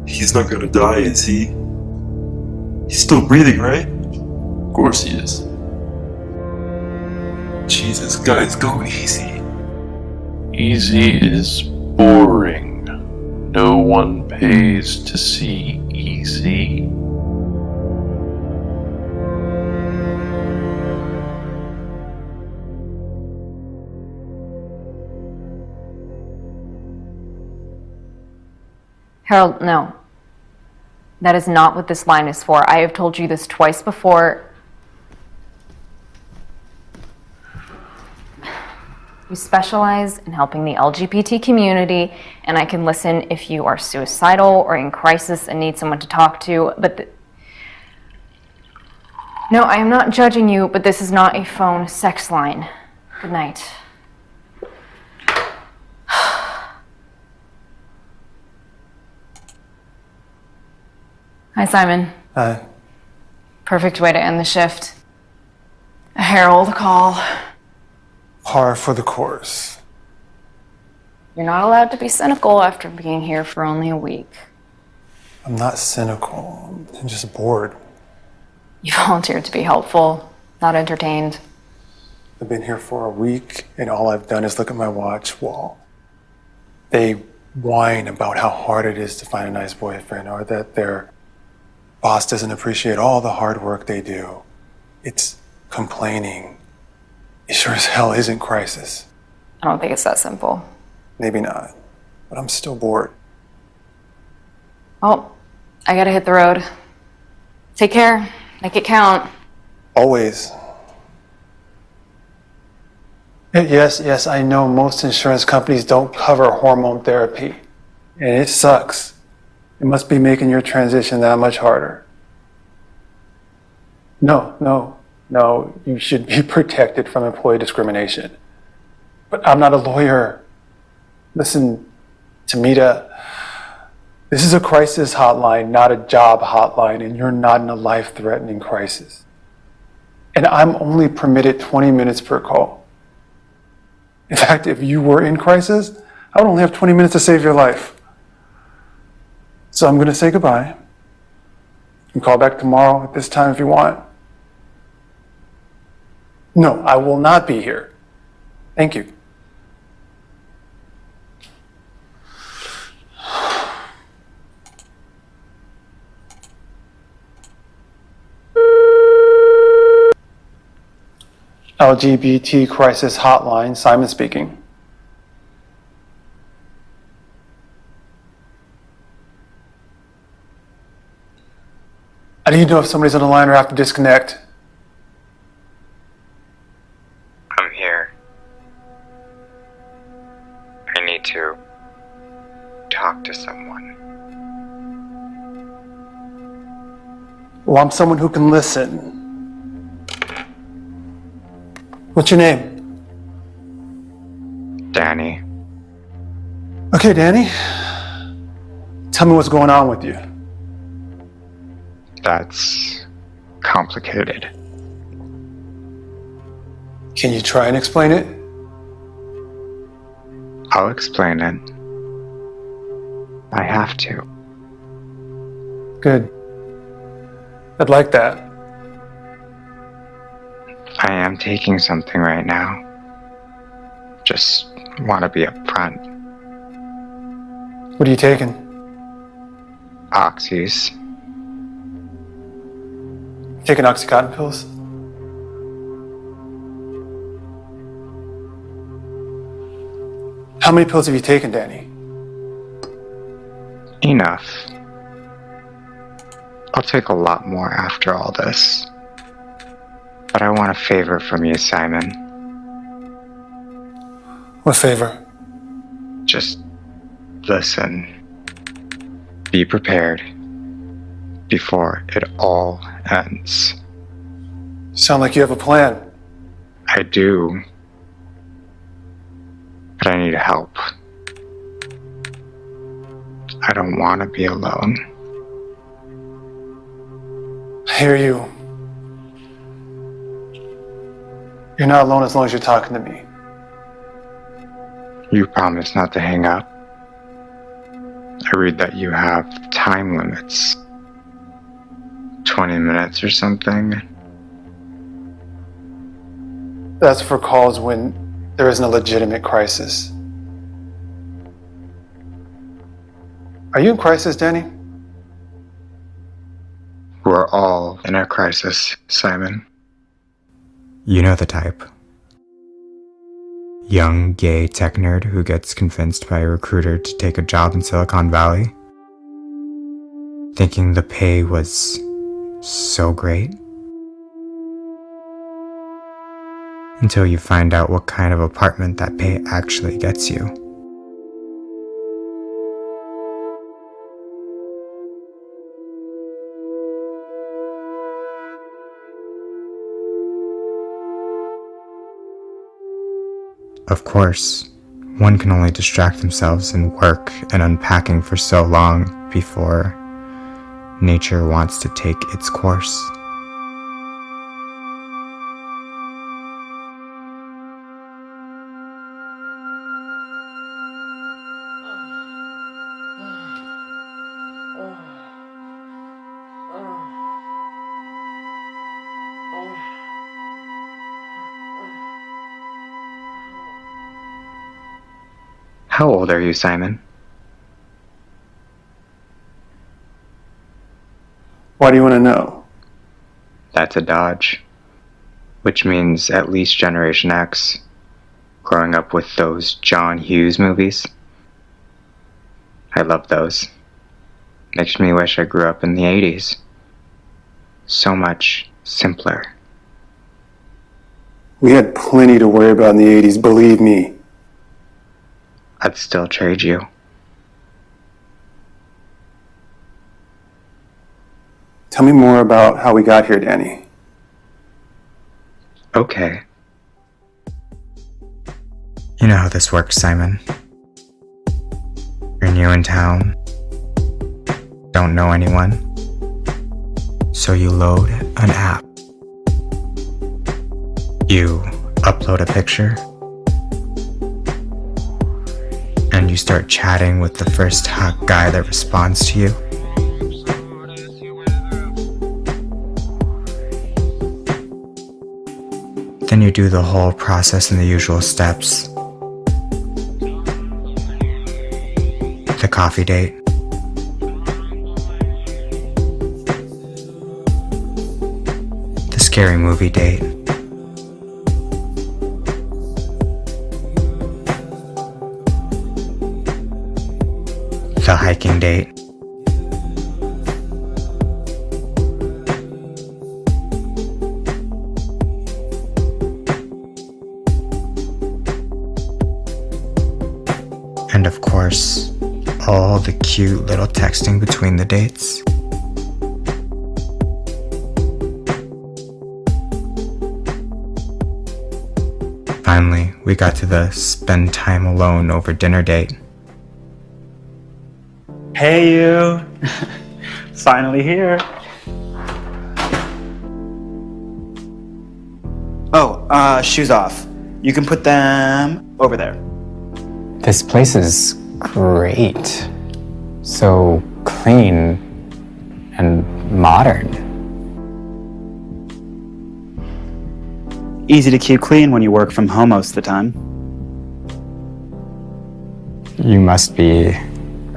He's not gonna die, is he? He's still breathing, right? Of course he is. Jesus, guys, go easy. Easy is boring. No one pays to see easy. Harold, no. That is not what this line is for. I have told you this twice before. We specialize in helping the LGBT community, and I can listen if you are suicidal or in crisis and need someone to talk to, but no, I am not judging you, but this is not a phone sex line. Good night. Hi, Simon. Hi. Perfect way to end the shift. A Harold call. Par for the course. You're not allowed to be cynical after being here for only a week. I'm not cynical. I'm just bored. You volunteered to be helpful, not entertained. I've been here for a week, and all I've done is look at my watch wall. They whine about how hard it is to find a nice boyfriend, or that their boss doesn't appreciate all the hard work they do. It's complaining. It sure as hell isn't crisis. I don't think it's that simple. Maybe not, but I'm still bored. Well, I gotta hit the road. Take care. Make it count. Always. Yes, I know most insurance companies don't cover hormone therapy, and it sucks. It must be making your transition that much harder. No, you should be protected from employee discrimination. But I'm not a lawyer. Listen, Tamita, this is a crisis hotline, not a job hotline, and you're not in a life-threatening crisis. And I'm only permitted 20 minutes per call. In fact, if you were in crisis, I would only have 20 minutes to save your life. So I'm going to say goodbye. You can call back tomorrow at this time if you want. No, I will not be here. Thank you. LGBT Crisis Hotline, Simon speaking. I need to know if somebody's on the line or I have to disconnect. I'm here. I need to talk to someone. Well, I'm someone who can listen. What's your name? Danny, Okay, Danny. Tell me what's going on with you. that's complicated. Can you try and explain it? I'll explain it. I have to. Good. I'd like that. I am taking something right now. Just want to be upfront. What are you taking? Oxys. Taking Oxycontin pills? How many pills have you taken, Danny? Enough. I'll take a lot more after all this. But I want a favor from you, Simon. What favor? Just listen. Be prepared before it all ends. Sound like you have a plan. I do. But I need help. I don't want to be alone. I hear you. You're not alone as long as you're talking to me. You promise not to hang up? I I read that you have time limits. 20 minutes or something. That's for calls when there isn't a legitimate crisis. Are you in crisis, Danny? We're all in a crisis, Simon. You know the type. Young, gay tech nerd who gets convinced by a recruiter to take a job in Silicon Valley, thinking the pay was so great, until you find out what kind of apartment that pay actually gets you. Of course, one can only distract themselves in work and unpacking for so long before nature wants to take its course. How old are you, Simon? Why do you want to know? That's a dodge. Which means at least Generation X. Growing up with those John Hughes movies. I love those. Makes me wish I grew up in the 80s. So much simpler. We had plenty to worry about in the 80s, believe me. I'd still trade you. Tell me more about how we got here, Danny. Okay. You know how this works, Simon. You're new in town, don't know anyone, so you load an app. You upload a picture, and you start chatting with the first hot guy that responds to you. Then you do the whole process in the usual steps. The coffee date. The scary movie date. The hiking date. And of course, all the cute little texting between the dates. Finally, we got to the spend time alone over dinner date. Hey you! Finally here. Oh, shoes off. You can put them over there. This place is great. So clean and modern. Easy to keep clean when you work from home most of the time. You must be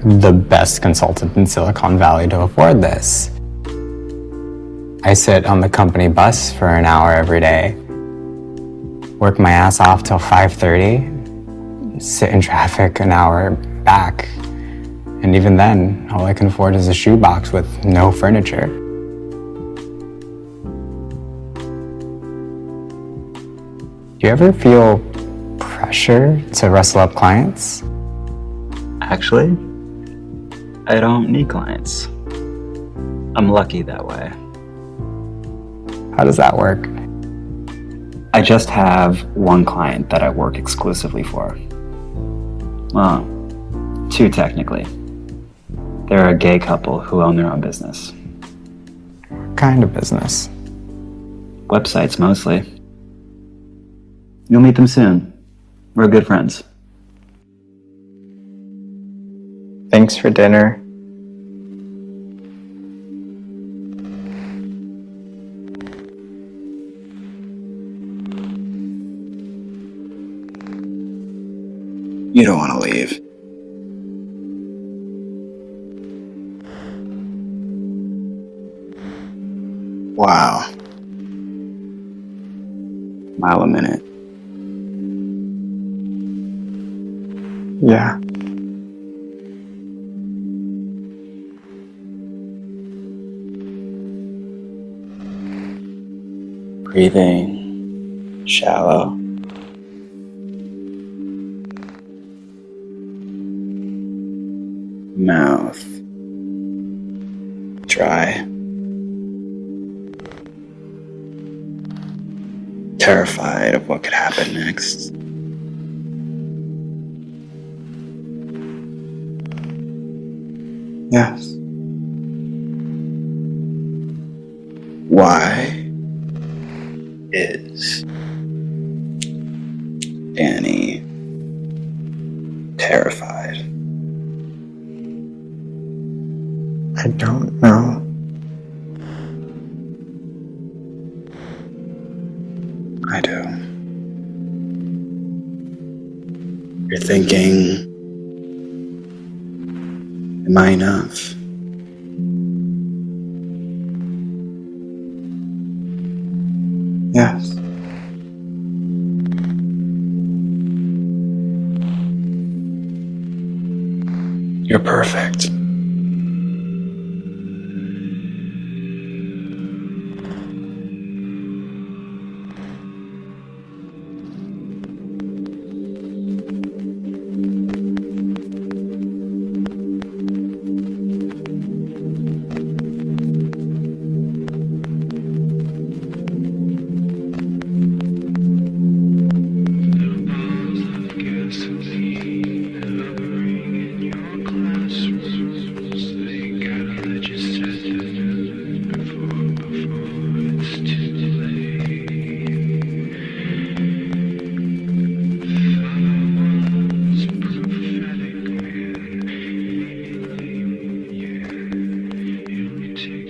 the best consultant in Silicon Valley to afford this. I sit on the company bus for an hour every day, work my ass off till 5:30, sit in traffic an hour back, and even then, all I can afford is a shoebox with no furniture. Do you ever feel pressure to rustle up clients? Actually, I don't need clients. I'm lucky that way. How does that work? I just have one client that I work exclusively for. Well, two technically. They're a gay couple who own their own business. What kind of business? Websites mostly. You'll meet them soon. We're good friends. Thanks for dinner. You don't want to leave. Wow. Mile a minute. Yeah. Breathing shallow. Mouth dry. Terrified of what could happen next. Yes. Why is Danny terrified? I don't know. I do. You're thinking, am I enough? Yes. You're perfect.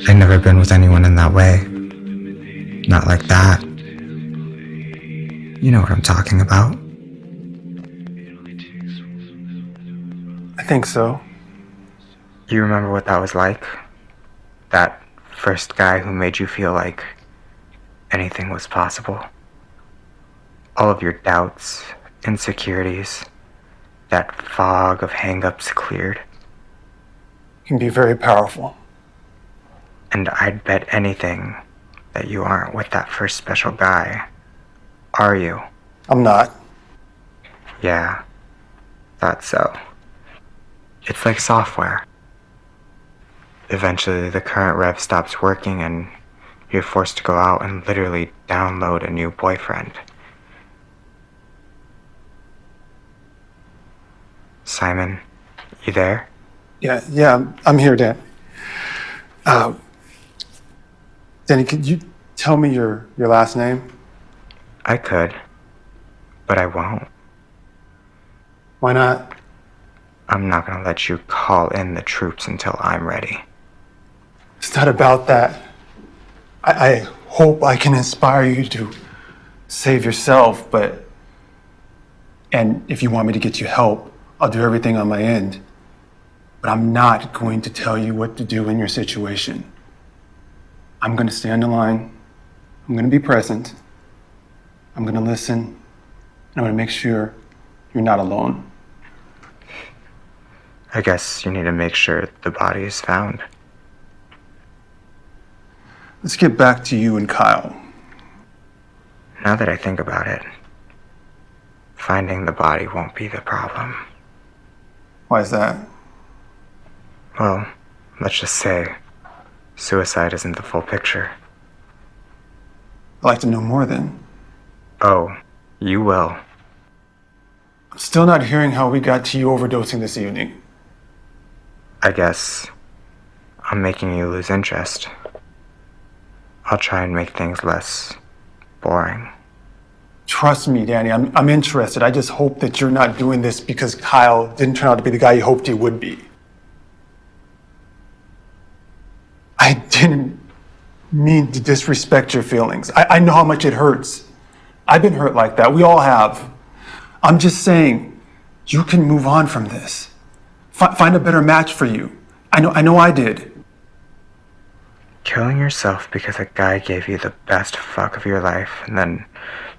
I've never been with anyone in that way. Not like that. You know what I'm talking about. I think so. You remember what that was like? That first guy who made you feel like anything was possible? All of your doubts, insecurities, that fog of hang-ups cleared. It can be very powerful. And I'd bet anything that you aren't with that first special guy. Are you? I'm not. Yeah, thought so. It's like software. Eventually the current rev stops working and you're forced to go out and literally download a new boyfriend. Simon, you there? Yeah, I'm here, Dan. Danny, could you tell me your last name? I could, but I won't. Why not? I'm not gonna let you call in the troops until I'm ready. It's not about that. I hope I can inspire you to save yourself, and if you want me to get you help, I'll do everything on my end. But I'm not going to tell you what to do in your situation. I'm going to stay on the line. I'm going to be present. I'm going to listen. And I'm going to make sure you're not alone. I guess you need to make sure the body is found. Let's get back to you and Kyle. Now that I think about it, finding the body won't be the problem. Why is that? Well, let's just say suicide isn't the full picture. I'd like to know more then. Oh, you will. I'm still not hearing how we got to you overdosing this evening. I guess I'm making you lose interest. I'll try and make things less boring. Trust me, Danny, I'm interested. I just hope that you're not doing this because Kyle didn't turn out to be the guy you hoped he would be. I didn't mean to disrespect your feelings. I know how much it hurts. I've been hurt like that. We all have. I'm just saying, you can move on from this. Find a better match for you. I know I did. Killing yourself because a guy gave you the best fuck of your life and then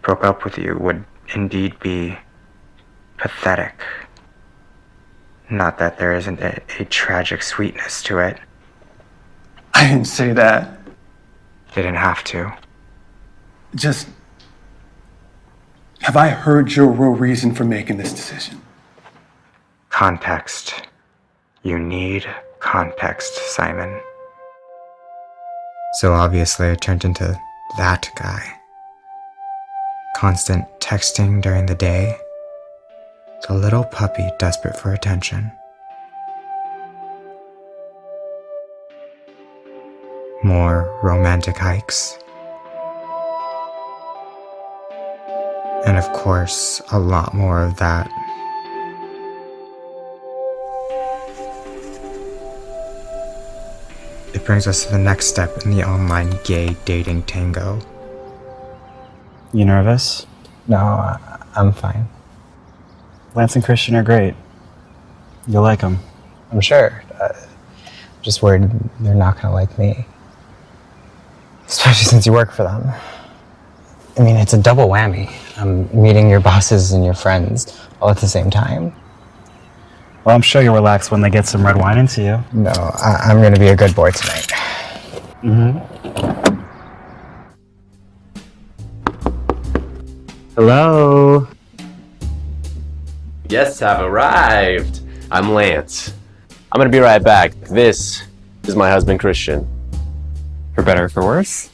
broke up with you would indeed be pathetic. Not that there isn't a tragic sweetness to it. I didn't say that. Didn't have to. Just, have I heard your real reason for making this decision? Context. You need context, Simon. So obviously I turned into that guy. Constant texting during the day. The little puppy desperate for attention. More romantic hikes. And of course, a lot more of that. It brings us to the next step in the online gay dating tango. You nervous? No, I'm fine. Lance and Christian are great. You'll like them. I'm sure. Just worried they're not gonna like me. Especially since you work for them. I mean, it's a double whammy. I'm meeting your bosses and your friends all at the same time. Well, I'm sure you'll relax when they get some red wine into you. No, I'm gonna be a good boy tonight. Hello? Guests have arrived. I'm Lance. I'm gonna be right back. This is my husband, Christian. For better or for worse?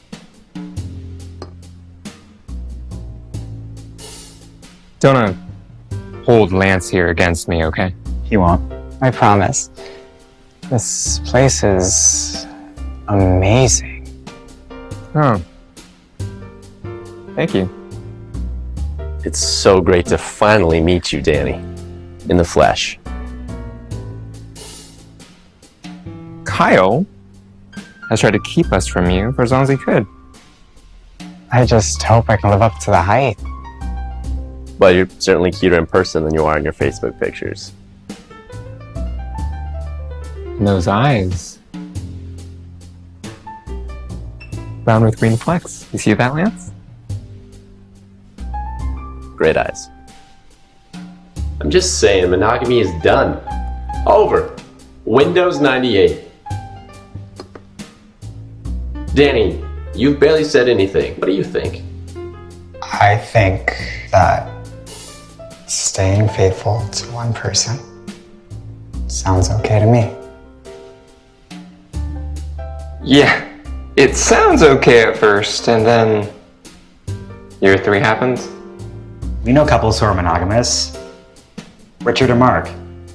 Don't hold Lance here against me, okay? He won't. I promise. This place is amazing. Oh. Thank you. It's so great to finally meet you, Danny, in the flesh. Kyle has tried to keep us from you for as long as he could. I just hope I can live up to the hype. But you're certainly cuter in person than you are in your Facebook pictures. And those eyes. Brown with green flecks. You see that, Lance? Great eyes. I'm just saying, monogamy is done. Over. Windows 98. Danny, you've barely said anything. What do you think? I think that staying faithful to one person sounds okay to me. Yeah, it sounds okay at first, and then year 3 happens. We know couples who are monogamous. Richard and Mark.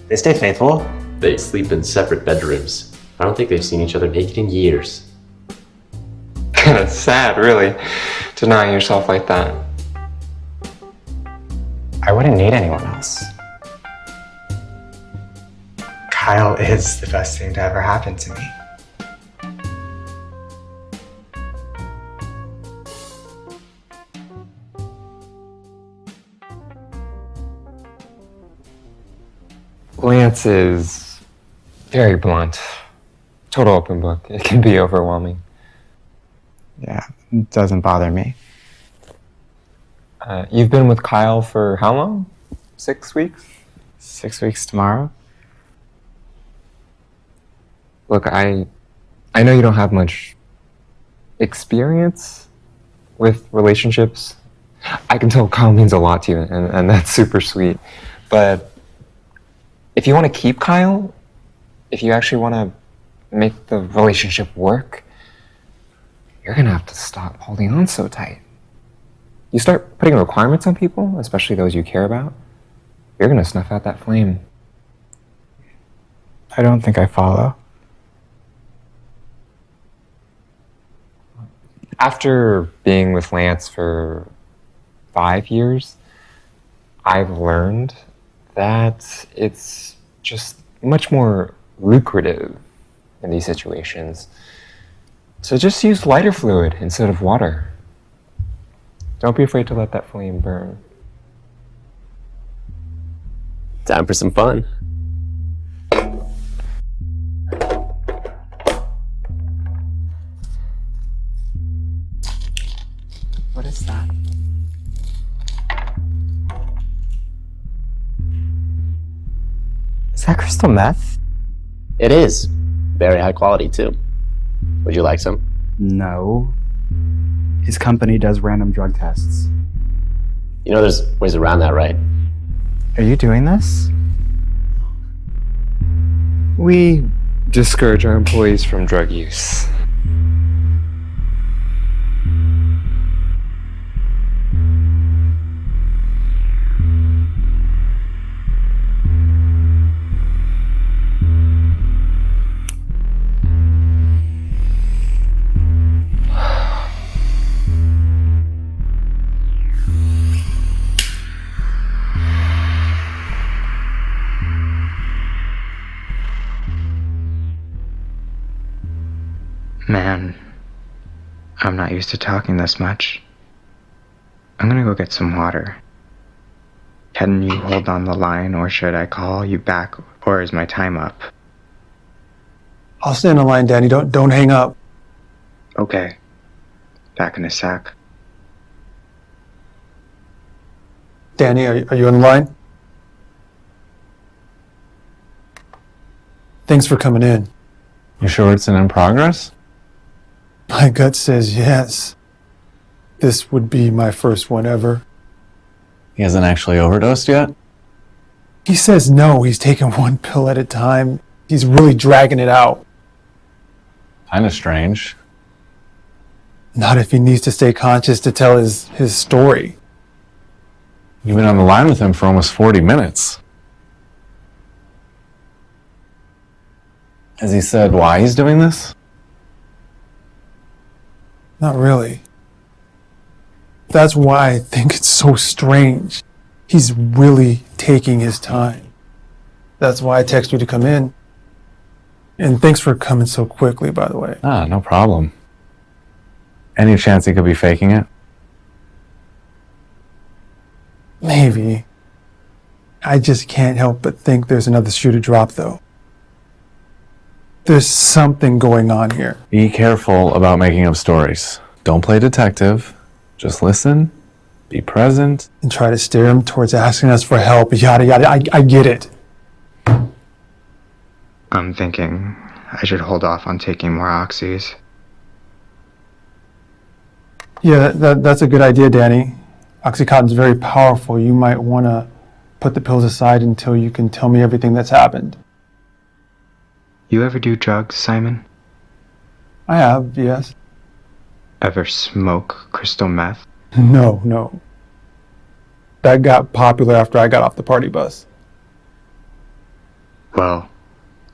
They stay faithful. They sleep in separate bedrooms. I don't think they've seen each other naked in years. Kinda sad, really, denying yourself like that. I wouldn't need anyone else. Kyle is the best thing to ever happen to me. Lance is very blunt. Total open book. It can be overwhelming. Yeah, it doesn't bother me. You've been with Kyle for how long? 6 weeks? 6 weeks tomorrow? Look, I know you don't have much experience with relationships. I can tell Kyle means a lot to you, and that's super sweet. But if you want to keep Kyle, if you actually want to make the relationship work, you're going to have to stop holding on so tight. You start putting requirements on people, especially those you care about, you're going to snuff out that flame. I don't think I follow. After being with Lance for 5 years, I've learned that it's just much more lucrative in these situations So just use lighter fluid instead of water. Don't be afraid to let that flame burn. Time for some fun. What is that? Is that crystal meth? It is. Very high quality, too. Would you like some? No. His company does random drug tests. You know there's ways around that, right? Are you doing this? We discourage our employees from drug use. Man, I'm not used to talking this much. I'm gonna go get some water. Can you hold on the line, or should I call you back, or is my time up? I'll stay on the line, Danny. Don't hang up. Okay. Back in a sec. Danny, are you on the line? Thanks for coming in. You sure it's an in progress? My gut says yes. This would be my first one ever. He hasn't actually overdosed yet? He says no, he's taking one pill at a time. He's really dragging it out. Kinda strange. Not if he needs to stay conscious to tell his story. You've been on the line with him for almost 40 minutes. Has he said why he's doing this? Not really. That's why I think it's so strange. He's really taking his time. That's why I text you to come in. And thanks for coming so quickly, by the way. Ah, no problem. Any chance he could be faking it? Maybe. I just can't help but think there's another shoe to drop, though. There's something going on here. Be careful about making up stories. Don't play detective. Just listen, be present. And try to steer him towards asking us for help, yada yada. I get it. I'm thinking I should hold off on taking more oxys. Yeah, that's a good idea, Danny. Oxycontin's very powerful. You might want to put the pills aside until you can tell me everything that's happened. You ever do drugs, Simon? I have, yes. Ever smoke crystal meth? No. That got popular after I got off the party bus. Well,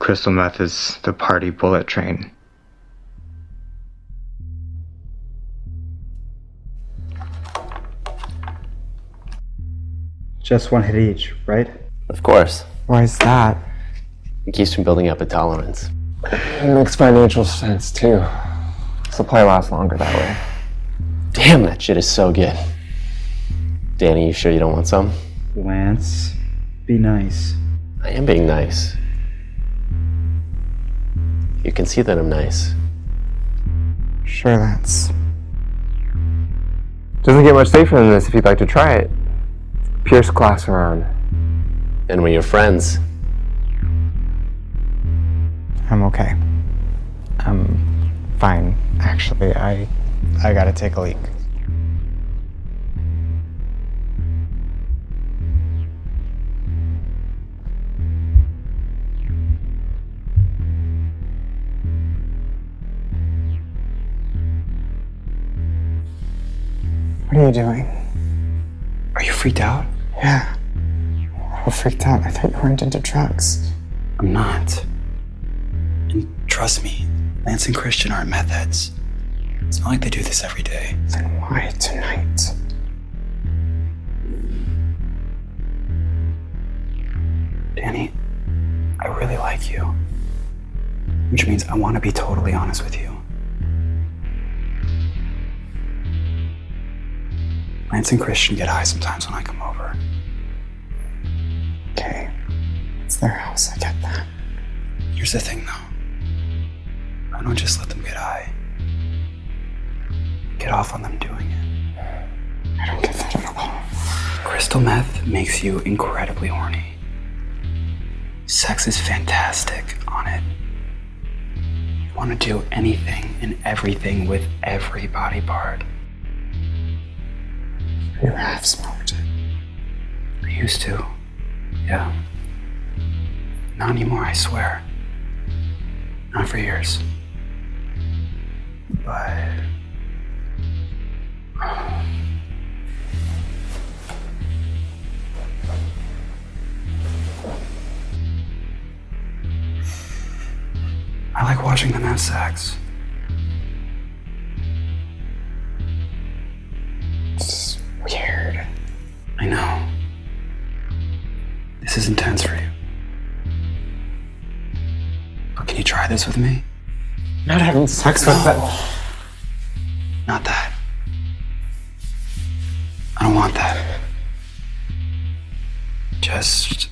crystal meth is the party bullet train. Just one hit each, right? Of course. Why is that? It keeps from building up a tolerance. It makes financial sense, too. Supply lasts longer that way. Damn, that shit is so good. Danny, you sure you don't want some? Lance, be nice. I am being nice. You can see that I'm nice. Sure, Lance. Doesn't get much safer than this if you'd like to try it. Pierce glass around. And we're your friends. I'm okay. I'm fine, actually. I gotta take a leak. What are you doing? Are you freaked out? Yeah. I'm freaked out. I thought you weren't into drugs. I'm not. And trust me, Lance and Christian aren't meth heads. It's not like they do this every day. Then why tonight? Danny, I really like you. Which means I want to be totally honest with you. Lance and Christian get high sometimes when I come over. Okay. It's their house, I get that. Here's the thing, though. I don't just let them get high. Get off on them doing it. I don't get that at all. Crystal meth makes you incredibly horny. Sex is fantastic on it. You want to do anything and everything with every body part. You have smoked it. I used to. Yeah. Not anymore, I swear. Not for years. But... I like watching them have sex. It's weird. I know. This is intense for you. But can you try this with me? Not having sex with them. Not that. I don't want that. Just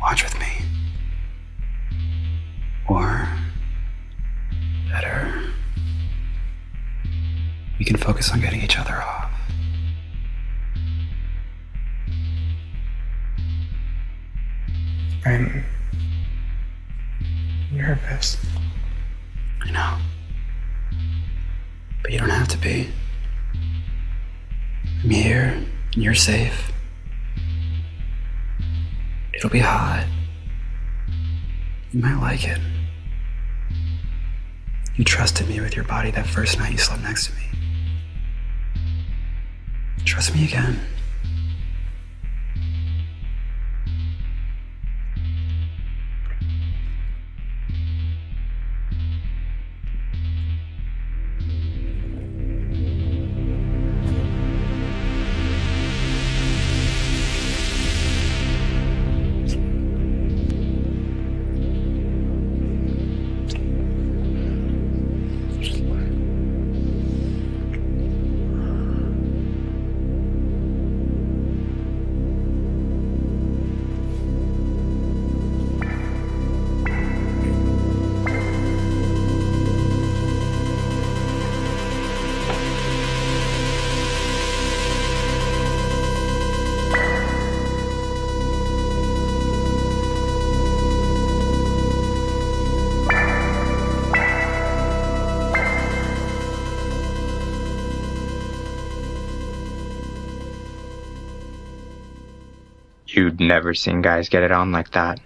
watch with me. Or better, we can focus on getting each other off. I'm nervous. I know. But you don't have to be. I'm here, and you're safe. It'll be hot. You might like it. You trusted me with your body that first night you slept next to me. Trust me again. You'd never seen guys get it on like that.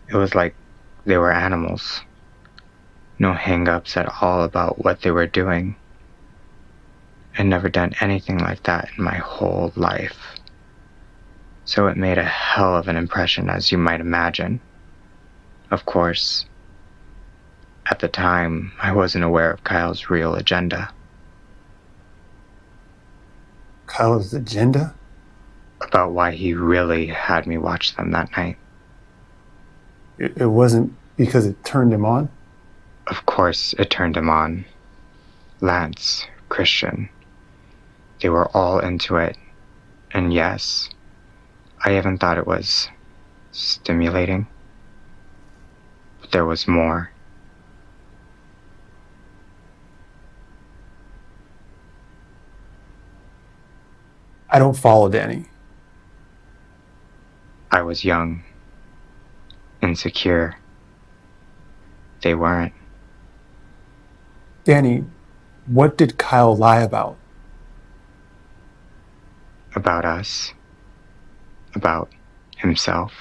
It was like they were animals. No hang-ups at all about what they were doing. I'd never done anything like that in my whole life. So it made a hell of an impression, as you might imagine. Of course, at the time, I wasn't aware of Kyle's real agenda. Kyle's agenda? About why he really had me watch them that night. It wasn't because it turned him on? Of course it turned him on. Lance, Christian, they were all into it. And yes, I even thought it was stimulating. But there was more. I don't follow, Danny. I was young, insecure. They weren't. Danny, what did Kyle lie about? About us. About himself.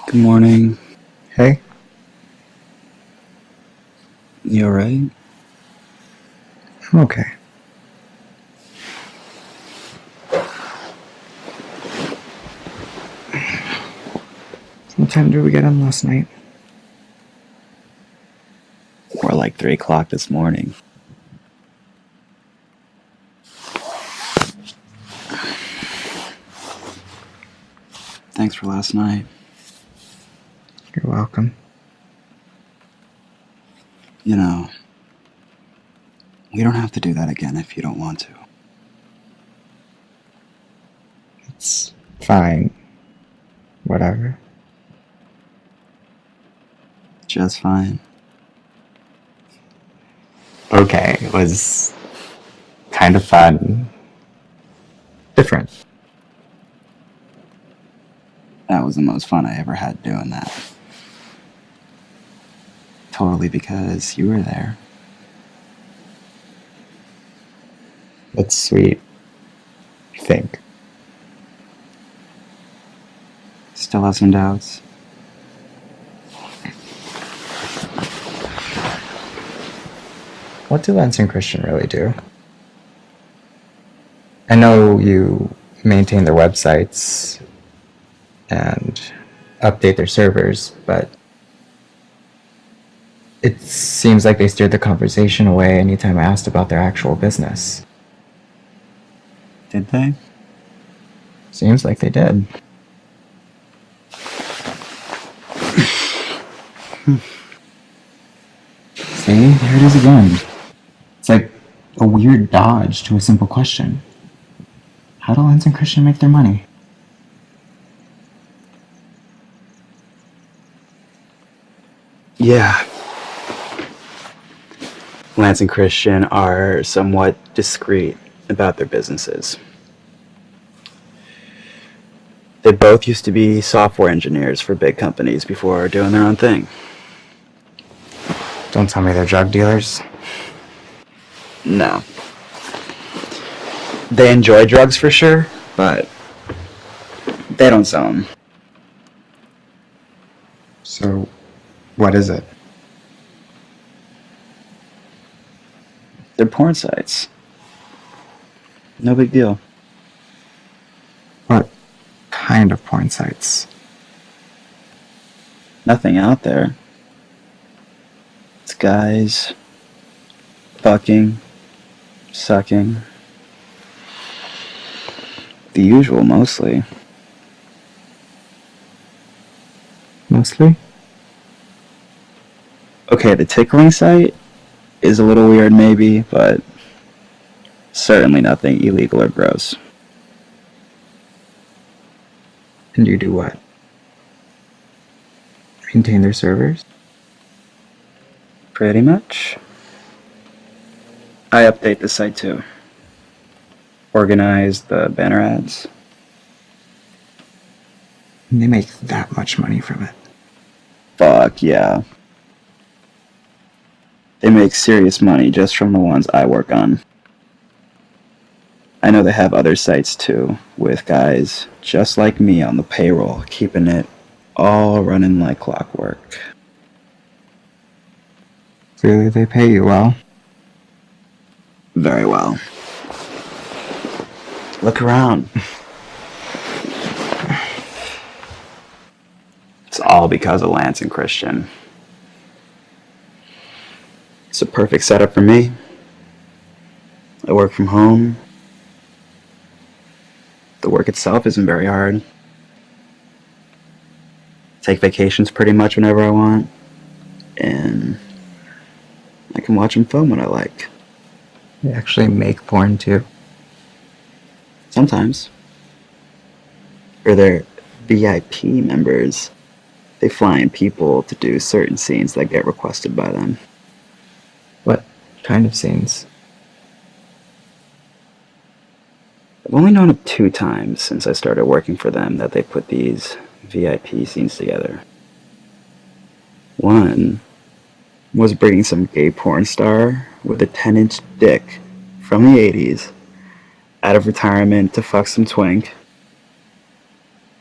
Good morning. Hey? You alright? I'm okay. What time did we get in last night? More like 3 o'clock this morning. Thanks for last night. You're welcome. You know, we don't have to do that again if you don't want to. It's fine. Whatever. Just fine. Okay, it was kind of fun. Different. That was the most fun I ever had doing that. Totally because you were there. That's sweet. I think. Still have some doubts. What do Lance and Christian really do? I know you maintain their websites and update their servers, but it seems like they steered the conversation away anytime I asked about their actual business. Did they? Seems like they did. See, there it is again. It's like a weird dodge to a simple question. How do Lance and Christian make their money? Yeah. Lance and Christian are somewhat discreet about their businesses. They both used to be software engineers for big companies before doing their own thing. Don't tell me they're drug dealers. No. They enjoy drugs for sure, but they don't sell them. So, what is it? They're porn sites. No big deal. What kind of porn sites? Nothing out there. It's guys fucking, sucking. The usual, mostly. Mostly? Okay, the tickling site is a little weird maybe, but certainly nothing illegal or gross. And you do what? Maintain their servers? Pretty much. I update the site too. Organize the banner ads. And they make that much money from it. Fuck yeah. They make serious money just from the ones I work on. I know they have other sites too, with guys just like me on the payroll, keeping it all running like clockwork. Clearly they pay you well. Very well. Look around. It's all because of Lance and Christian. It's a perfect setup for me. I work from home. The work itself isn't very hard. Take vacations pretty much whenever I want. And I can watch them film when I like. They actually make porn too. Sometimes. For their VIP members, they fly in people to do certain scenes that get requested by them. What kind of scenes? I've only known of 2 times since I started working for them that they put these VIP scenes together. One was bringing some gay porn star with a 10-inch dick from the 80s out of retirement to fuck some twink.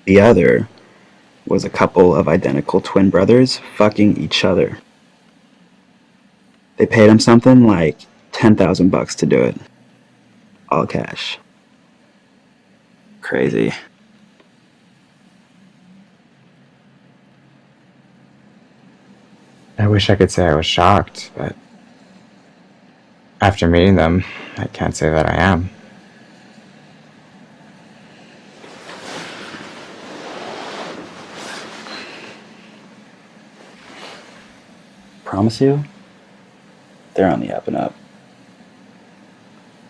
The other was a couple of identical twin brothers fucking each other. They paid him something like $10,000 to do it. All cash. Crazy. I wish I could say I was shocked, but after meeting them, I can't say that I am. Promise you, they're on the up and up.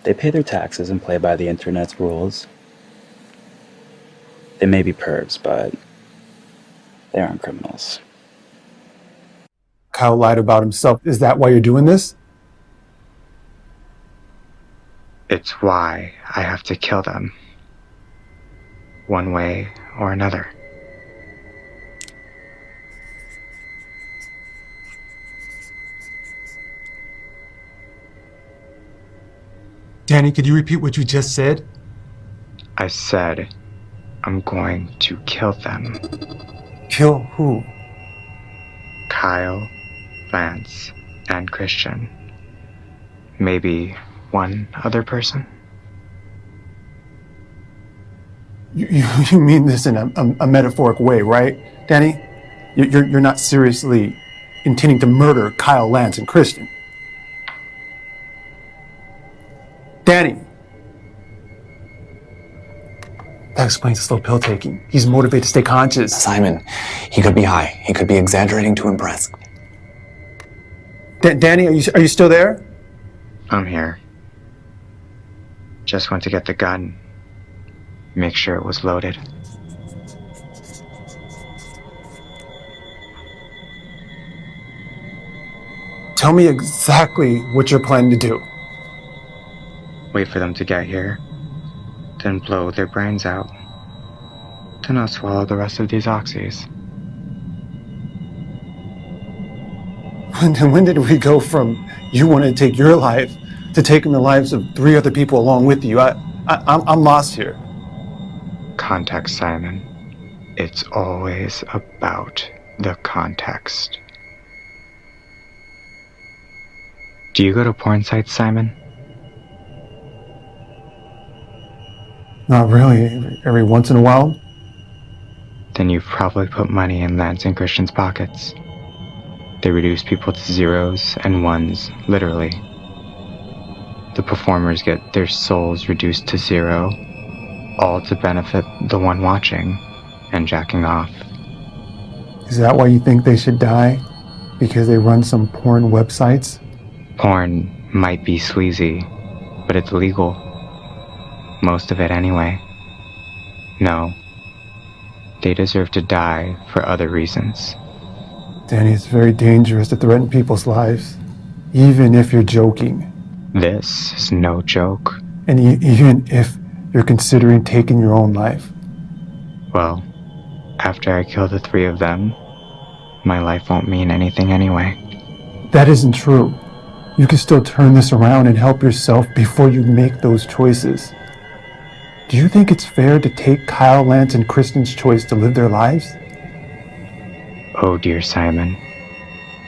They pay their taxes and play by the internet's rules. They may be pervs, but they aren't criminals. Kyle lied about himself. Is that why you're doing this? It's why I have to kill them. One way or another. Danny, could you repeat what you just said? I said I'm going to kill them. Kill who? Kyle, Lance, and Christian. Maybe one other person? You mean this in a metaphoric way, right, Danny? You're not seriously intending to murder Kyle, Lance, and Christian. Danny. That explains the slow pill taking. He's motivated to stay conscious. Simon, he could be high. He could be exaggerating to impress. Danny, are you still there? I'm here. Just went to get the gun. Make sure it was loaded. Tell me exactly what you're planning to do. Wait for them to get here. Then blow their brains out. Then I'll swallow the rest of these oxys. When did we go from you want to take your life to taking the lives of 3 other people along with you? I'm lost here. Context, Simon. It's always about the context. Do you go to porn sites, Simon? Not really. Every once in a while. Then you've probably put money in Lance and Christian's pockets. They reduce people to zeros and ones, literally. The performers get their souls reduced to zero, all to benefit the one watching and jacking off. Is that why you think they should die? Because they run some porn websites? Porn might be sleazy, but it's legal. Most of it anyway. No. They deserve to die for other reasons. Danny, it's very dangerous to threaten people's lives, even if you're joking. This is no joke. And even if you're considering taking your own life. Well, after I kill the 3 of them, my life won't mean anything anyway. That isn't true. You can still turn this around and help yourself before you make those choices. Do you think it's fair to take Kyle, Lance, and Kristen's choice to live their lives? Oh dear Simon.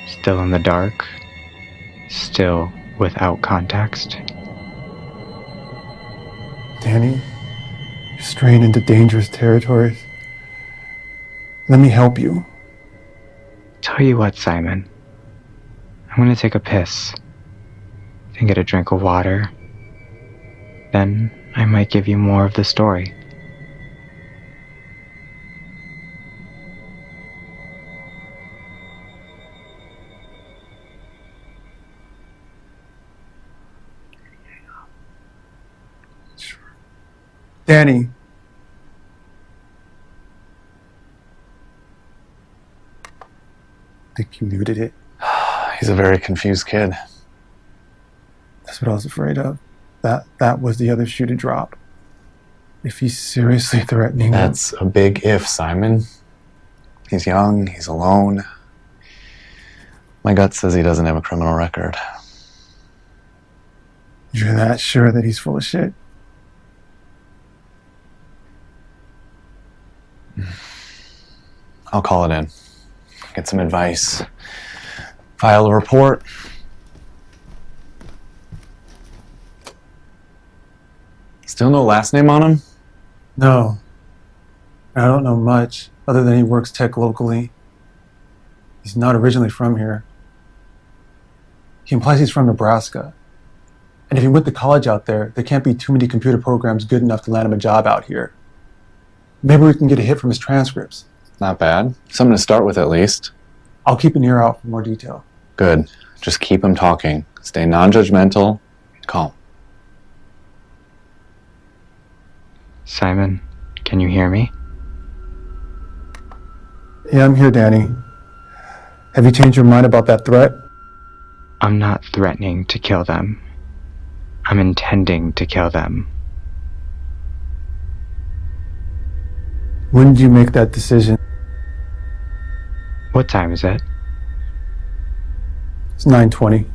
Still in the dark? Still without context? Danny, you're straying into dangerous territories. Let me help you. Tell you what, Simon. I'm gonna take a piss. Then get a drink of water. Then I might give you more of the story. Danny. Think you muted it? He's a very confused kid. That's what I was afraid of. That was the other shoe to drop. If he's seriously threatening them. That's a big if, Simon. He's young, he's alone. My gut says he doesn't have a criminal record. You're that sure that he's full of shit? I'll call it in. Get some advice. File a report. Still no last name on him? No. I don't know much, other than he works tech locally. He's not originally from here. He implies he's from Nebraska. And if he went to college out there can't be too many computer programs good enough to land him a job out here. Maybe we can get a hit from his transcripts. Not bad. Something to start with at least. I'll keep an ear out for more detail. Good. Just keep him talking. Stay non-judgmental. Calm. Simon, can you hear me? Yeah, I'm here, Danny. Have you changed your mind about that threat? I'm not threatening to kill them. I'm intending to kill them. When did you make that decision? What time is it? It's 9:20.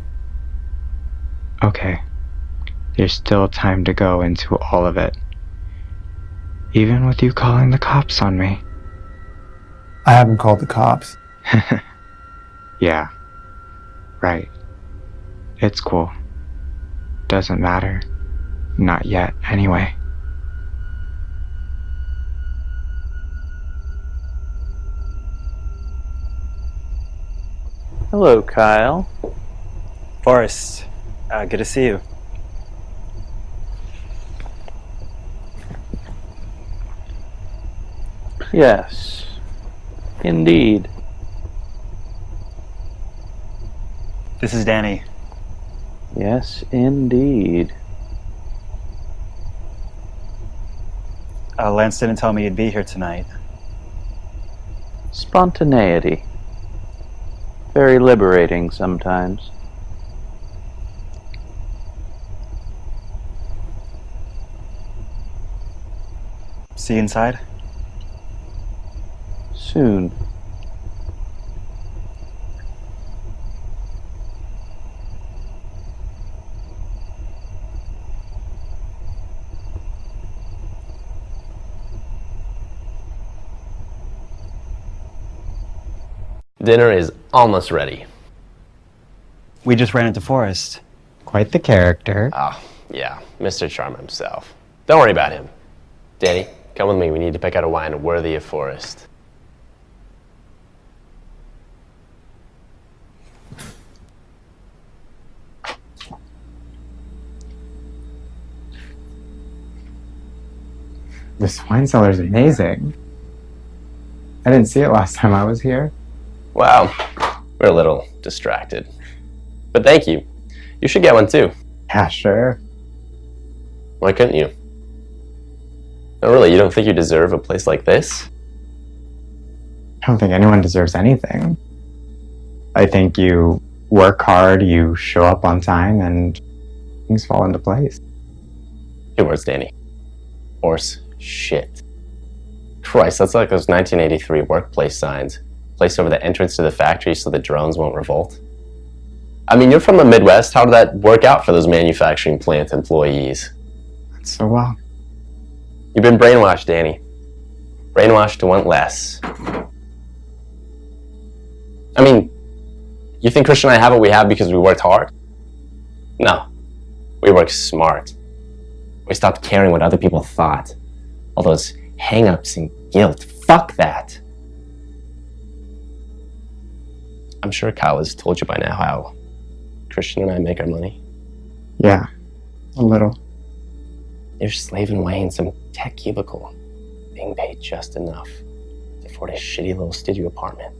Okay. There's still time to go into all of it. Even with you calling the cops on me. I haven't called the cops. Yeah. Right. It's cool. Doesn't matter. Not yet, anyway. Hello, Kyle. Forrest, good to see you. Yes, indeed. This is Danny. Yes, indeed. Lance didn't tell me you'd be here tonight. Spontaneity. Very liberating sometimes. See you inside? Soon. Dinner is almost ready. We just ran into Forrest. Quite the character. Oh, yeah, Mr. Charm himself. Don't worry about him. Danny, come with me. We need to pick out a wine worthy of Forrest. This wine cellar is amazing. I didn't see it last time I was here. Wow, we're a little distracted. But thank you. You should get one too. Yeah, sure. Why couldn't you? No, really, you don't think you deserve a place like this? I don't think anyone deserves anything. I think you work hard, you show up on time, and things fall into place. Good words, Danny. Horse shit. Christ, that's like those 1983 workplace signs placed over the entrance to the factory so the drones won't revolt. I mean, you're from the Midwest. How did that work out for those manufacturing plant employees? That's so well. You've been brainwashed, Danny. Brainwashed to want less. I mean, you think Christian and I have what we have because we worked hard? No. We worked smart. We stopped caring what other people thought. All those hang-ups and guilt. Fuck that. I'm sure Kyle has told you by now how Christian and I make our money. Yeah, a little. You're slaving away in some tech cubicle, being paid just enough to afford a shitty little studio apartment.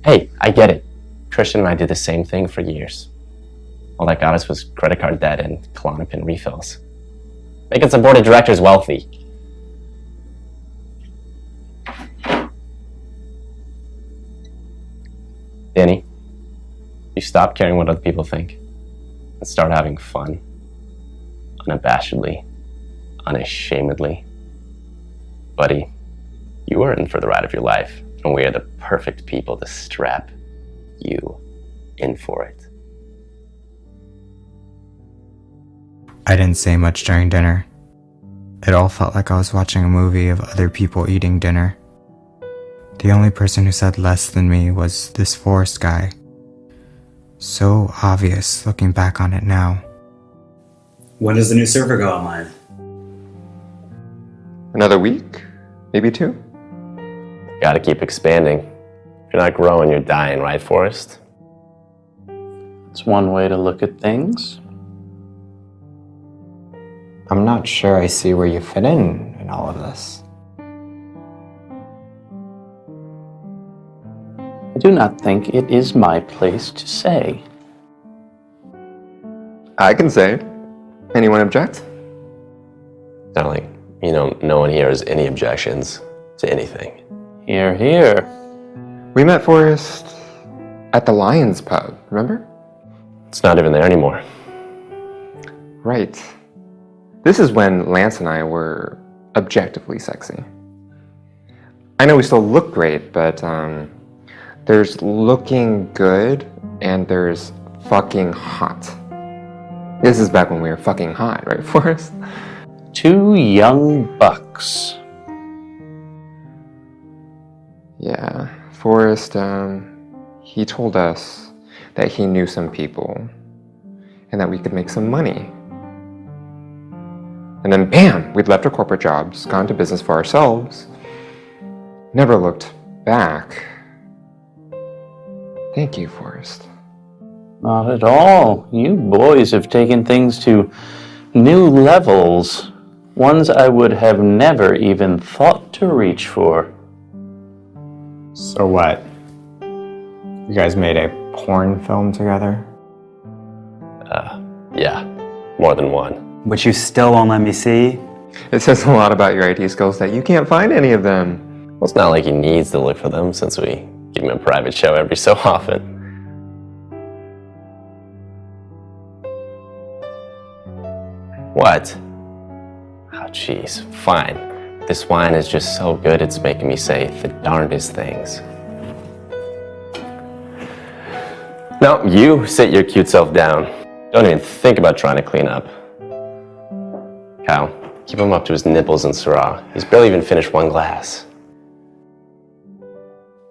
Hey, I get it. Christian and I did the same thing for years. All that got us was credit card debt and Klonopin refills. Making some board of directors wealthy. Danny, you stop caring what other people think and start having fun. Unabashedly, unashamedly. Buddy, you are in for the ride of your life, and we are the perfect people to strap you in for it. I didn't say much during dinner. It all felt like I was watching a movie of other people eating dinner. The only person who said less than me was this Forrest guy. So obvious looking back on it now. When does the new server go online? Another week? Maybe 2? Gotta keep expanding. If you're not growing, you're dying, right, Forrest? It's one way to look at things. I'm not sure I see where you fit in all of this. I do not think it is my place to say. I can say. Anyone object? Darling, no one here has any objections to anything. Hear, hear. We met Forrest at the Lions pub, remember? It's not even there anymore. Right. This is when Lance and I were objectively sexy. I know we still look great, but there's looking good and there's fucking hot. This is back when we were fucking hot, right, Forrest? 2 young bucks. Yeah, Forrest, he told us that he knew some people and that we could make some money. And then bam, we'd left our corporate jobs, gone to business for ourselves, never looked back. Thank you, Forrest. Not at all. You boys have taken things to new levels. Ones I would have never even thought to reach for. So what? You guys made a porn film together? Yeah, more than one. Which you still won't let me see? It says a lot about your IT skills that you can't find any of them. Well, it's not like he needs to look for them since we give him a private show every so often. What? Oh, jeez, fine. This wine is just so good it's making me say the darndest things. No, you sit your cute self down. Don't even think about trying to clean up. Kyle, keep him up to his nipples in Syrah. He's barely even finished one glass.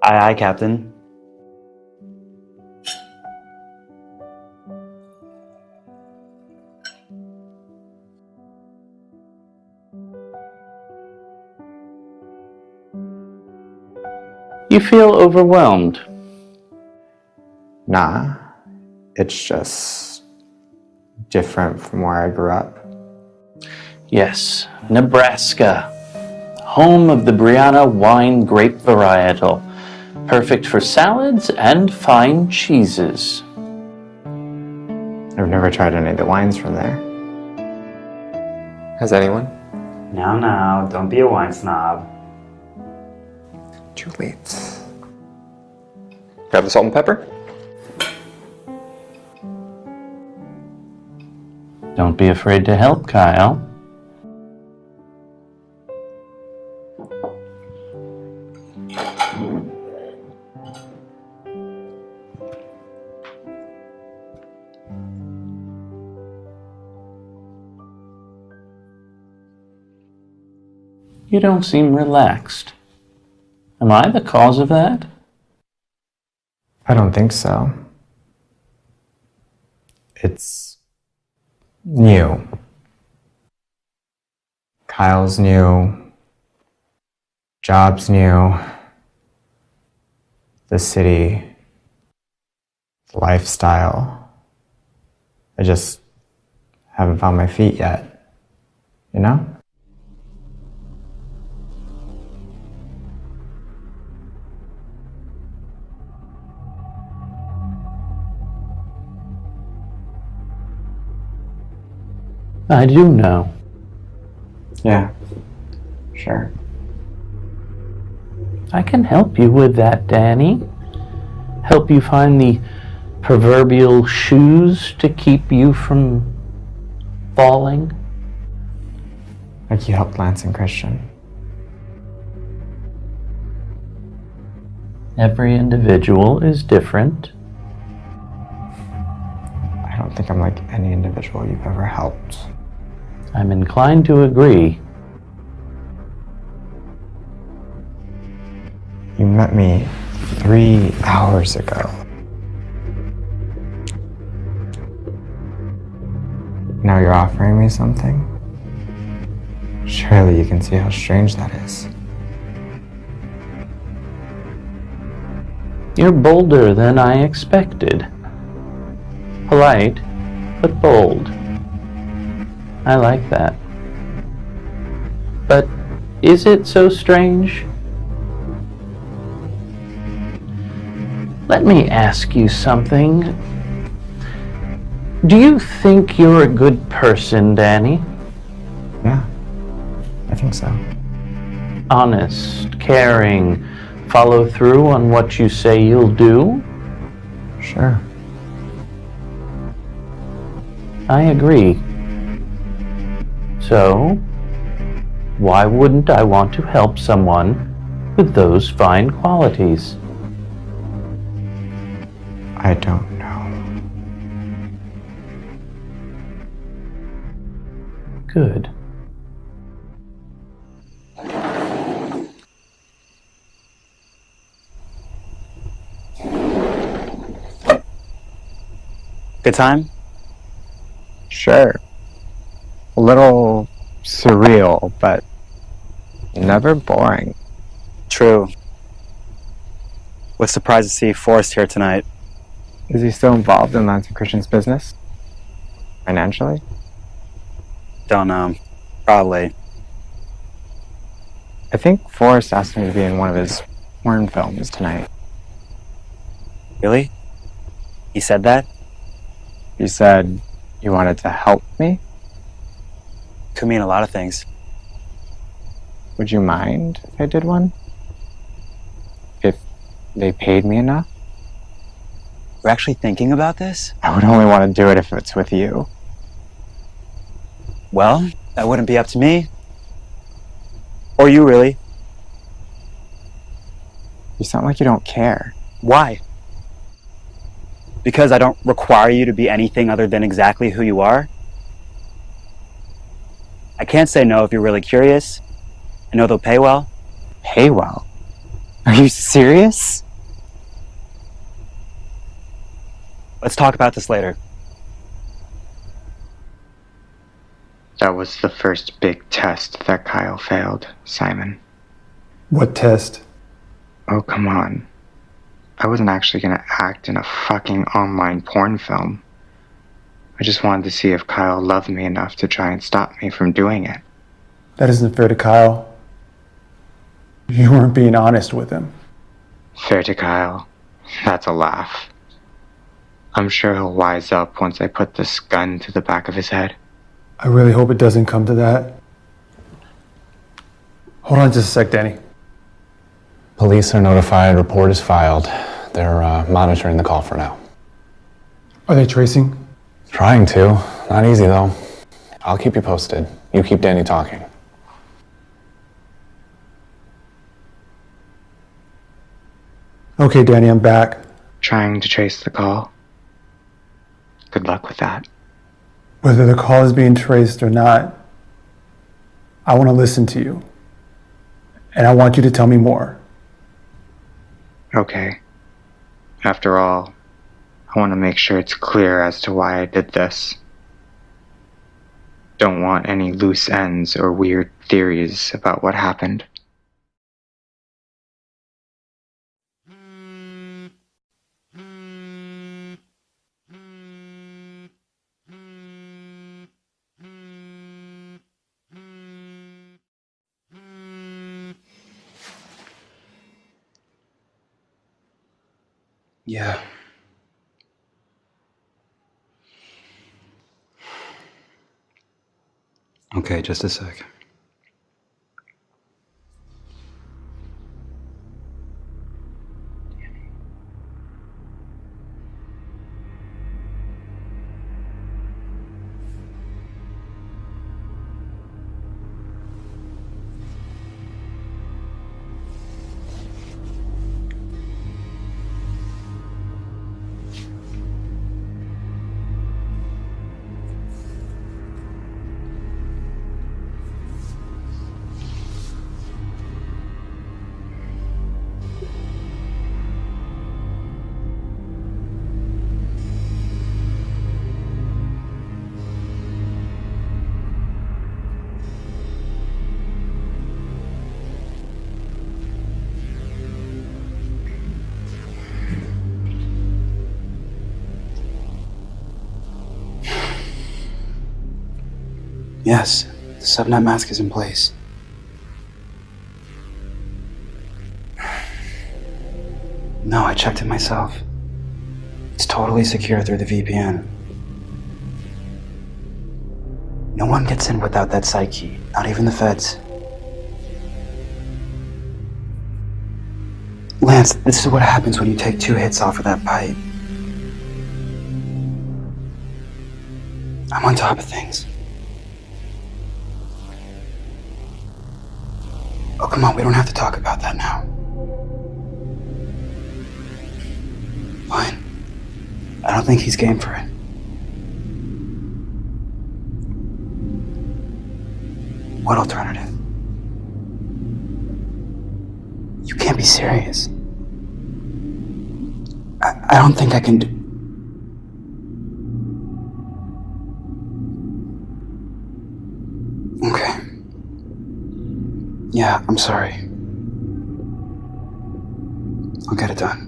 Aye, aye, Captain. You feel overwhelmed. Nah, it's just different from where I grew up. Yes, Nebraska. Home of the Brianna wine grape varietal. Perfect for salads and fine cheeses. I've never tried any of the wines from there. Has anyone? Now, don't be a wine snob. Too late. Grab the salt and pepper. Don't be afraid to help, Kyle. You don't seem relaxed. Am I the cause of that? I don't think so. It's new. Kyle's new. Job's new. The city. The lifestyle. I just haven't found my feet yet. You know? I do know. Yeah, sure. I can help you with that, Danny. Help you find the proverbial shoes to keep you from falling. Like you helped Lance and Christian. Every individual is different. I don't think I'm like any individual you've ever helped. I'm inclined to agree. You met me 3 hours ago. Now you're offering me something? Surely you can see how strange that is. You're bolder than I expected. Polite, but bold. I like that. But is it so strange? Let me ask you something. Do you think you're a good person, Danny? Yeah, I think so. Honest, caring, follow through on what you say you'll do? Sure. I agree. So, why wouldn't I want to help someone with those fine qualities? I don't know. Good. Good time? Sure. A little surreal, but never boring. True. Was surprised to see Forrest here tonight. Is he still involved in Lance and Christian's business? Financially? Don't know. Probably. I think Forrest asked me to be in one of his porn films tonight. Really? He said that? You said you wanted to help me? Could mean a lot of things. Would you mind if I did one? If they paid me enough? We're actually thinking about this? I would only want to do it if it's with you. Well, that wouldn't be up to me. Or you, really. You sound like you don't care. Why? Because I don't require you to be anything other than exactly who you are? I can't say no if you're really curious. I know they'll pay well. Pay well? Are you serious? Let's talk about this later. That was the first big test that Kyle failed, Simon. What test? Oh, come on. I wasn't actually gonna act in a fucking online porn film. I just wanted to see if Kyle loved me enough to try and stop me from doing it. That isn't fair to Kyle. You weren't being honest with him. Fair to Kyle. That's a laugh. I'm sure he'll wise up once I put this gun to the back of his head. I really hope it doesn't come to that. Hold on just a sec, Danny. Police are notified, report is filed. They're monitoring the call for now. Are they tracing? Trying to. Not easy, though. I'll keep you posted. You keep Danny talking. Okay, Danny, I'm back. Trying to trace the call. Good luck with that. Whether the call is being traced or not, I want to listen to you. And I want you to tell me more. Okay. After all, I want to make sure it's clear as to why I did this. Don't want any loose ends or weird theories about what happened. Yeah. Okay, just a sec. Yes, the subnet mask is in place. No, I checked it myself. It's totally secure through the VPN. No one gets in without that site key, not even the feds. Lance, this is what happens when you take 2 hits off of that pipe. I'm on top of things. Oh, come on, we don't have to talk about that now. Fine. I don't think he's game for it. What alternative? You can't be serious. I don't think I can do... Okay. Yeah, I'm sorry. I'll get it done.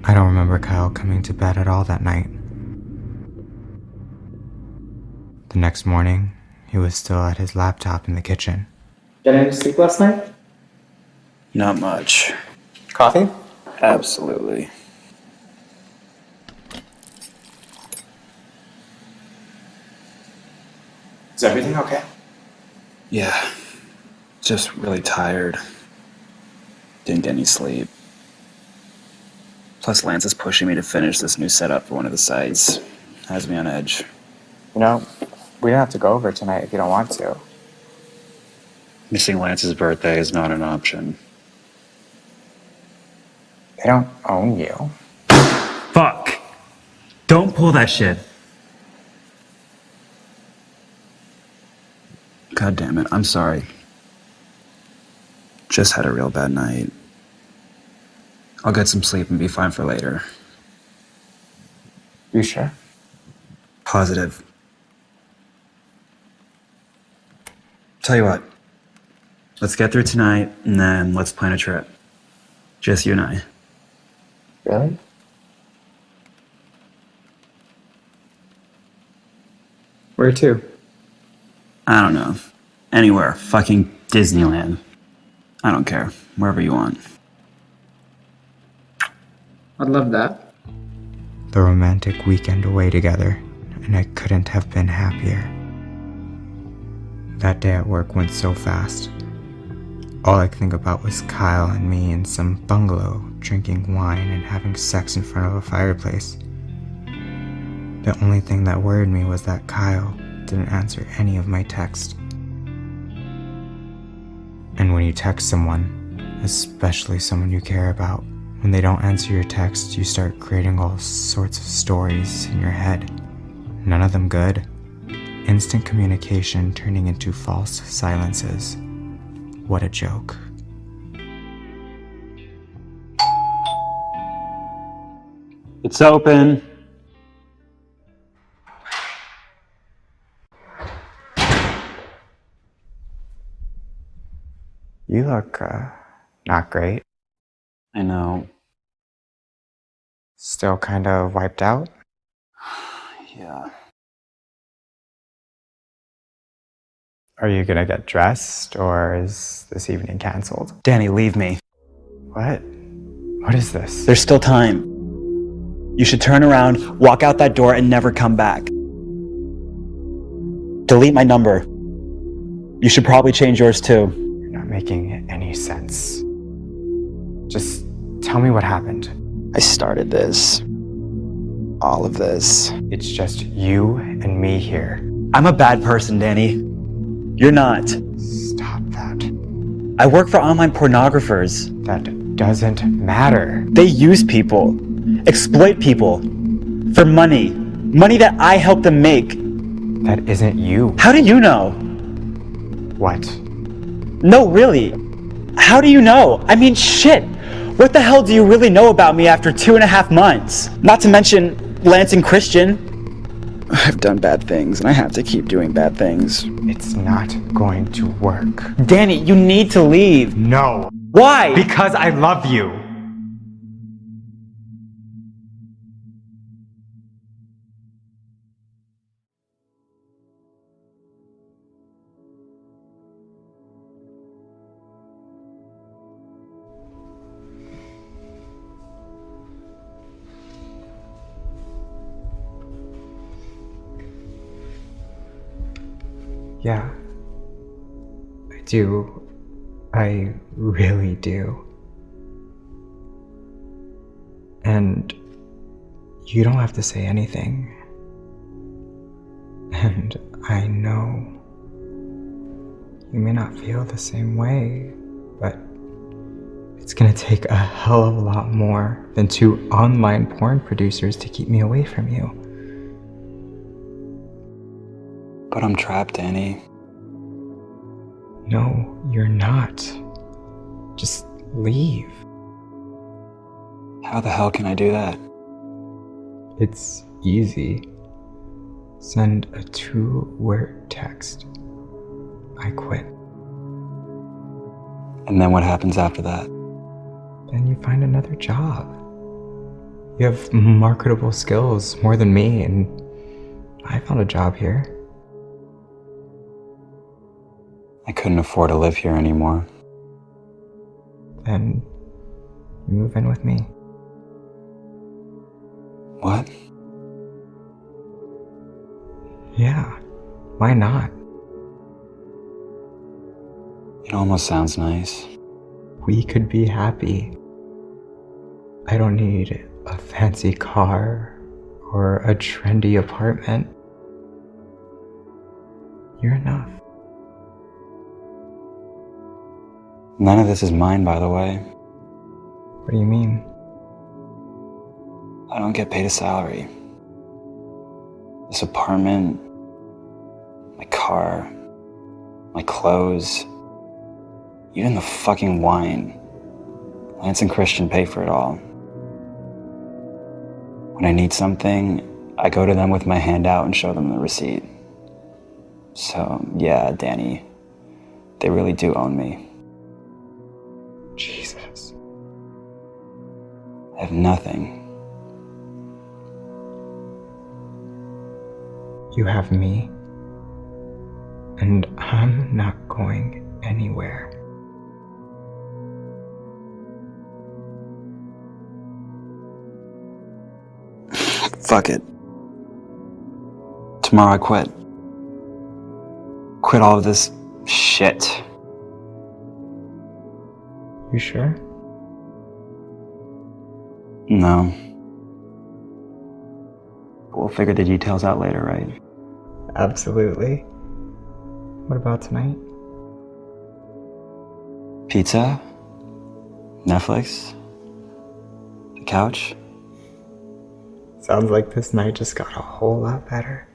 I don't remember Kyle coming to bed at all that night. The next morning, he was still at his laptop in the kitchen. Get any sleep last night? Not much. Coffee? Absolutely. Is everything okay? Yeah. Just really tired. Didn't get any sleep. Plus, Lance is pushing me to finish this new setup for one of the sites. Has me on edge. You know, we don't have to go over tonight if you don't want to. Missing Lance's birthday is not an option. They don't own you. Fuck! Don't pull that shit! God damn it, I'm sorry. Just had a real bad night. I'll get some sleep and be fine for later. You sure? Positive. Tell you what. Let's get through tonight, and then let's plan a trip. Just you and I. Really? Where to? I don't know. Anywhere. Fucking Disneyland. I don't care. Wherever you want. I'd love that. The romantic weekend away together, and I couldn't have been happier. That day at work went so fast. All I could think about was Kyle and me in some bungalow, drinking wine and having sex in front of a fireplace. The only thing that worried me was that Kyle didn't answer any of my texts. And when you text someone, especially someone you care about, when they don't answer your text, you start creating all sorts of stories in your head. None of them good. Instant communication turning into false silences. What a joke. It's open. You look, not great. I know. Still kind of wiped out? Yeah. Are you gonna get dressed, or is this evening canceled? Danny, leave me. What? What is this? There's still time. You should turn around, walk out that door, and never come back. Delete my number. You should probably change yours too. You're not making any sense. Just tell me what happened. I started this. All of this. It's just you and me here. I'm a bad person, Danny. You're not. Stop that. I work for online pornographers. That doesn't matter. They use people, exploit people, for money. Money that I help them make. That isn't you. How do you know? What? No, really. How do you know? I mean, shit. What the hell do you really know about me after 2.5 months? Not to mention Lance and Christian. I've done bad things, and I have to keep doing bad things. It's not going to work. Danny, you need to leave. No. Why? Because I love you. Yeah, I do. I really do. And you don't have to say anything. And I know you may not feel the same way, but it's gonna take a hell of a lot more than 2 online porn producers to keep me away from you. But I'm trapped, Danny. No, you're not. Just leave. How the hell can I do that? It's easy. Send a 2-word text. I quit. And then what happens after that? Then you find another job. You have marketable skills more than me, and I found a job here. I couldn't afford to live here anymore. Then you move in with me. What? Yeah, why not? It almost sounds nice. We could be happy. I don't need a fancy car or a trendy apartment. You're enough. None of this is mine, by the way. What do you mean? I don't get paid a salary. This apartment, my car, my clothes, even the fucking wine. Lance and Christian pay for it all. When I need something, I go to them with my hand out and show them the receipt. So, yeah, Danny, they really do own me. Jesus. I have nothing. You have me, and I'm not going anywhere. Fuck it. Tomorrow I quit. Quit all of this shit. You sure? No. We'll figure the details out later, right? Absolutely. What about tonight? Pizza? Netflix? The couch? Sounds like this night just got a whole lot better.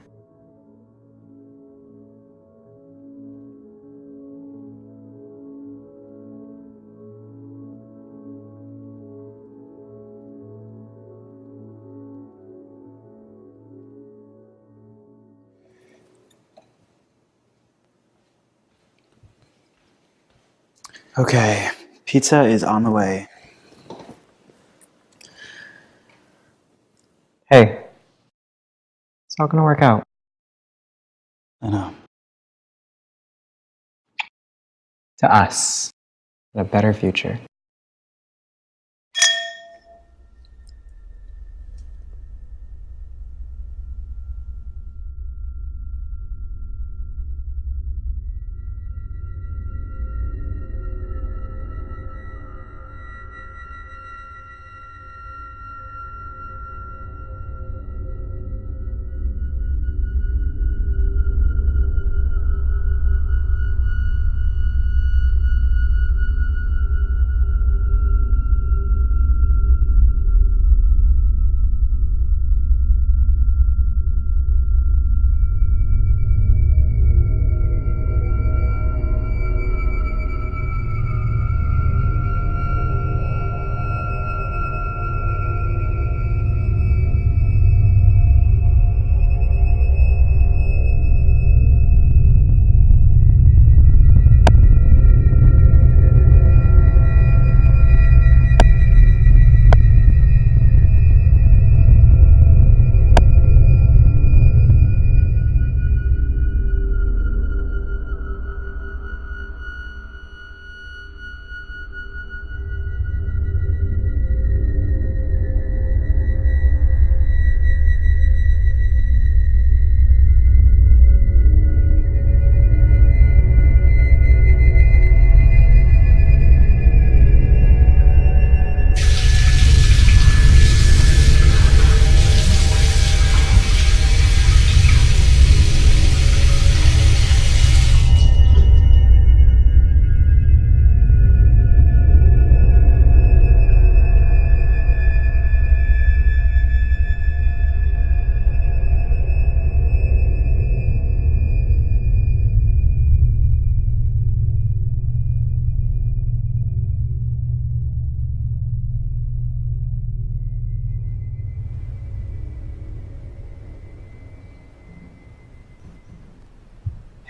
Okay, pizza is on the way. Hey, it's not gonna work out. I know. To us, a better future.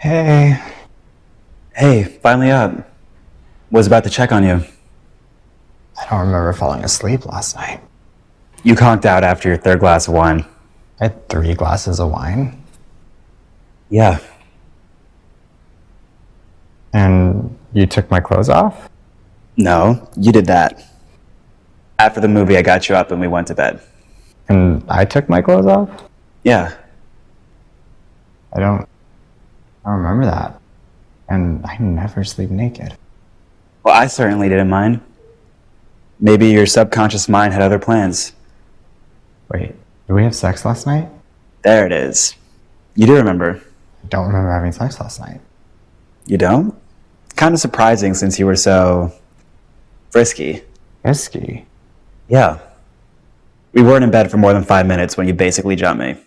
Hey. Hey, finally up. Was about to check on you. I don't remember falling asleep last night. You conked out after your third glass of wine. I had 3 glasses of wine. Yeah. And you took my clothes off? No, you did that. After the movie, I got you up and we went to bed. And I took my clothes off? Yeah. I don't remember that. And I never sleep naked. Well, I certainly didn't mind. Maybe your subconscious mind had other plans. Wait, did we have sex last night? There it is. You do remember. I don't remember having sex last night. You don't? Kind of surprising since you were so frisky. Frisky? Yeah. We weren't in bed for more than 5 minutes when you basically jumped me.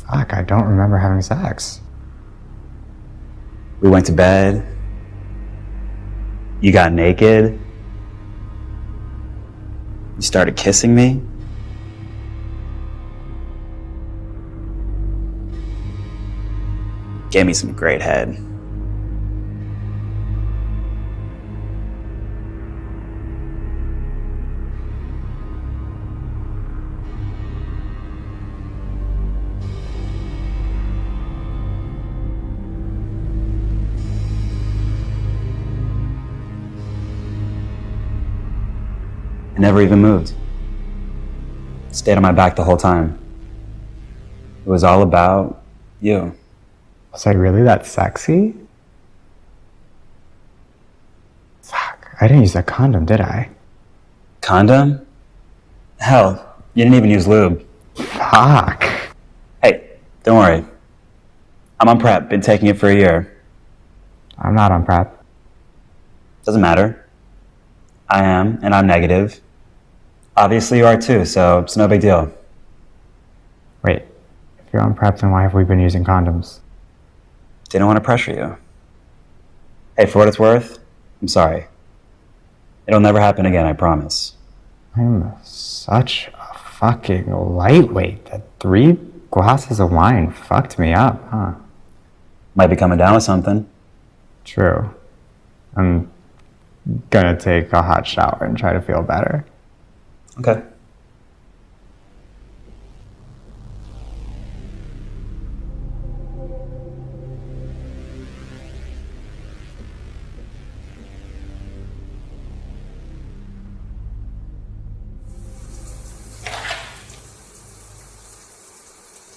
Fuck, I don't remember having sex. We went to bed. You got naked. You started kissing me. Gave me some great head. I never even moved. Stayed on my back the whole time. It was all about you. Was I really that sexy? Fuck, I didn't use a condom, did I? Condom? Hell, you didn't even use lube. Fuck. Hey, don't worry. I'm on prep, been taking it for a year. I'm not on prep. Doesn't matter. I am, and I'm negative. Obviously you are too, so it's no big deal. Wait, if you're on prep, then why have we been using condoms? Didn't want to pressure you. Hey, for what it's worth, I'm sorry. It'll never happen again, I promise. I'm such a fucking lightweight. That 3 glasses of wine fucked me up, huh? Might be coming down with something. True. I'm gonna take a hot shower and try to feel better. Okay.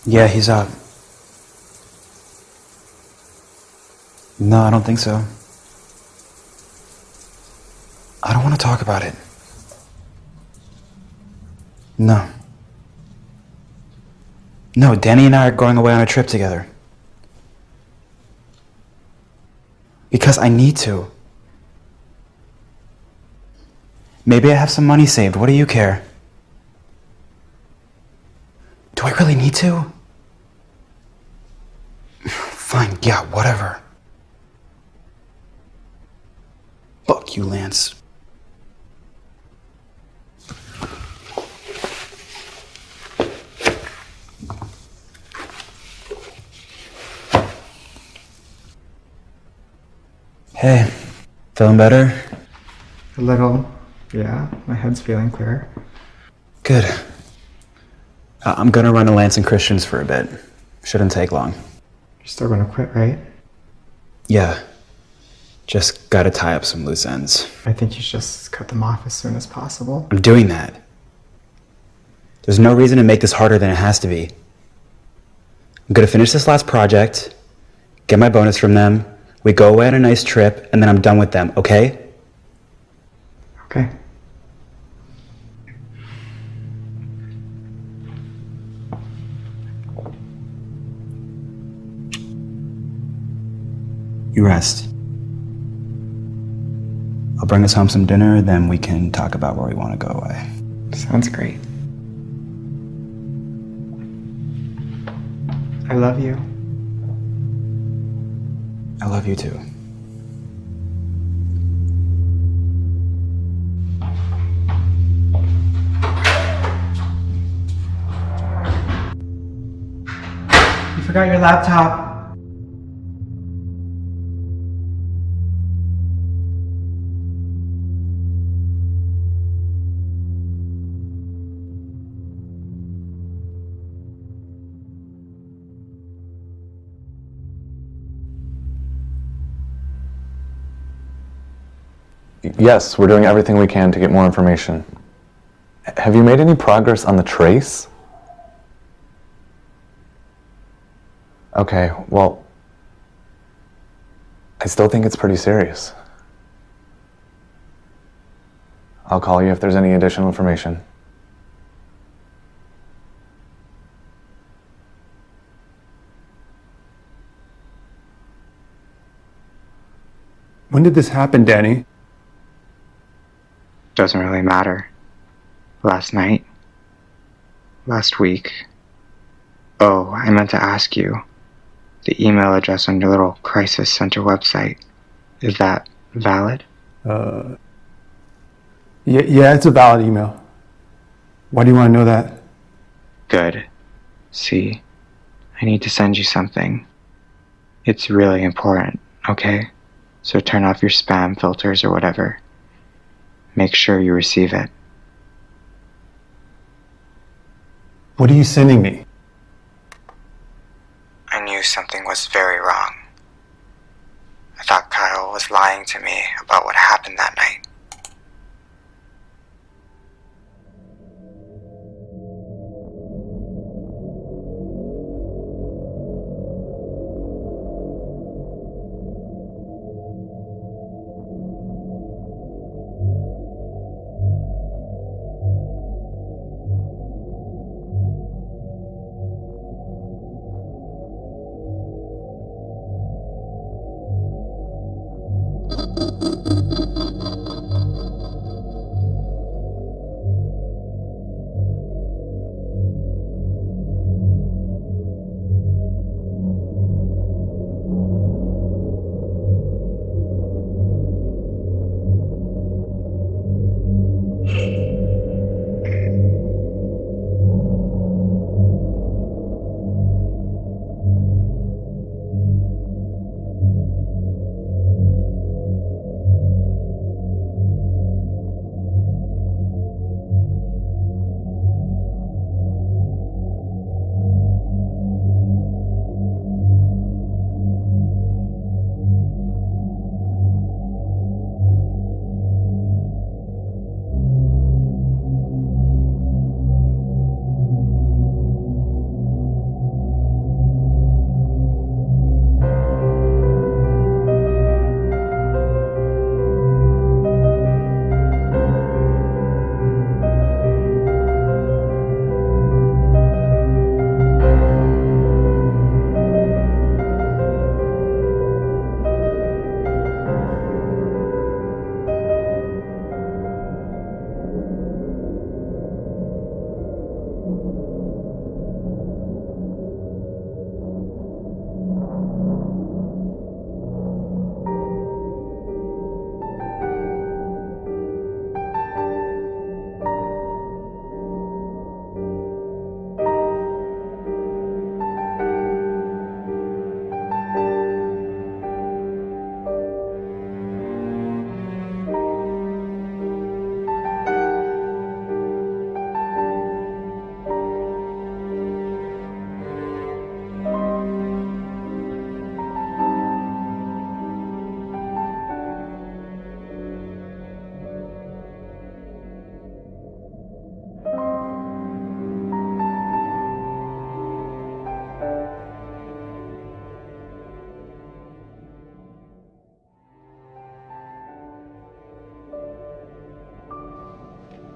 Yeah, he's up. No, I don't think so. I don't want to talk about it. No. No, Danny and I are going away on a trip together. Because I need to. Maybe I have some money saved. What do you care? Do I really need to? Fine, yeah, whatever. Fuck you, Lance. Hey, feeling better? A little, yeah. My head's feeling clearer. Good. I'm gonna run to Lance and Christian's for a bit. Shouldn't take long. You're still gonna quit, right? Yeah. Just gotta tie up some loose ends. I think you should just cut them off as soon as possible. I'm doing that. There's no reason to make this harder than it has to be. I'm gonna finish this last project, get my bonus from them, we go away on a nice trip, and then I'm done with them, okay? Okay. You rest. I'll bring us home some dinner, then we can talk about where we want to go away. Sounds great. I love you. I love you too. forgot your laptop. Yes, we're doing everything we can to get more information. Have you made any progress on the trace? Okay, well, I still think it's pretty serious. I'll call you if there's any additional information. When did this happen, Danny? Doesn't really matter. Last night? Last week? Oh, I meant to ask you. The email address on your little crisis center website. Is that valid? Yeah, it's a valid email. Why do you want to know that? Good. See, I need to send you something. It's really important, okay? So turn off your spam filters or whatever. Make sure you receive it. What are you sending me? I knew something was very wrong. I thought Kyle was lying to me about what happened that night.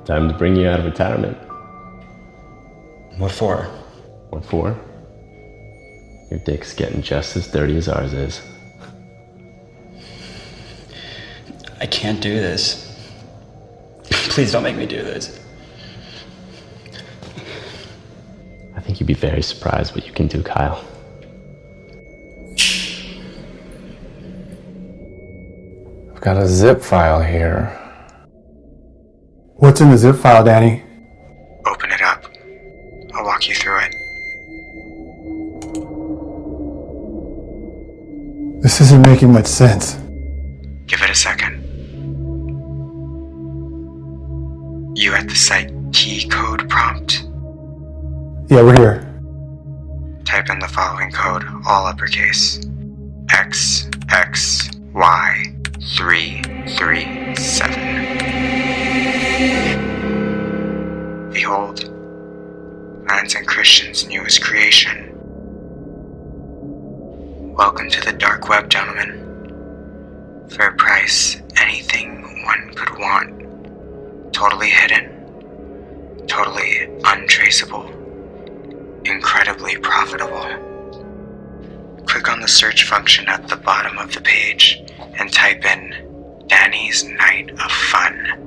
Time to bring you out of retirement. What for? What for? Your dick's getting just as dirty as ours is. I can't do this. Please don't make me do this. I think you'd be very surprised what you can do, Kyle. I've got a zip file here. What's in the zip file, Danny? Open it up. I'll walk you through it. This isn't making much sense. Give it a second. You at the site key code prompt? Yeah, we're here. Type in the following code, all uppercase. XXY337. Behold, man's and Christian's newest creation. Welcome to the dark web, gentlemen. For a price, anything one could want. Totally hidden, totally untraceable, incredibly profitable. Click on the search function at the bottom of the page and type in Danny's Night of Fun.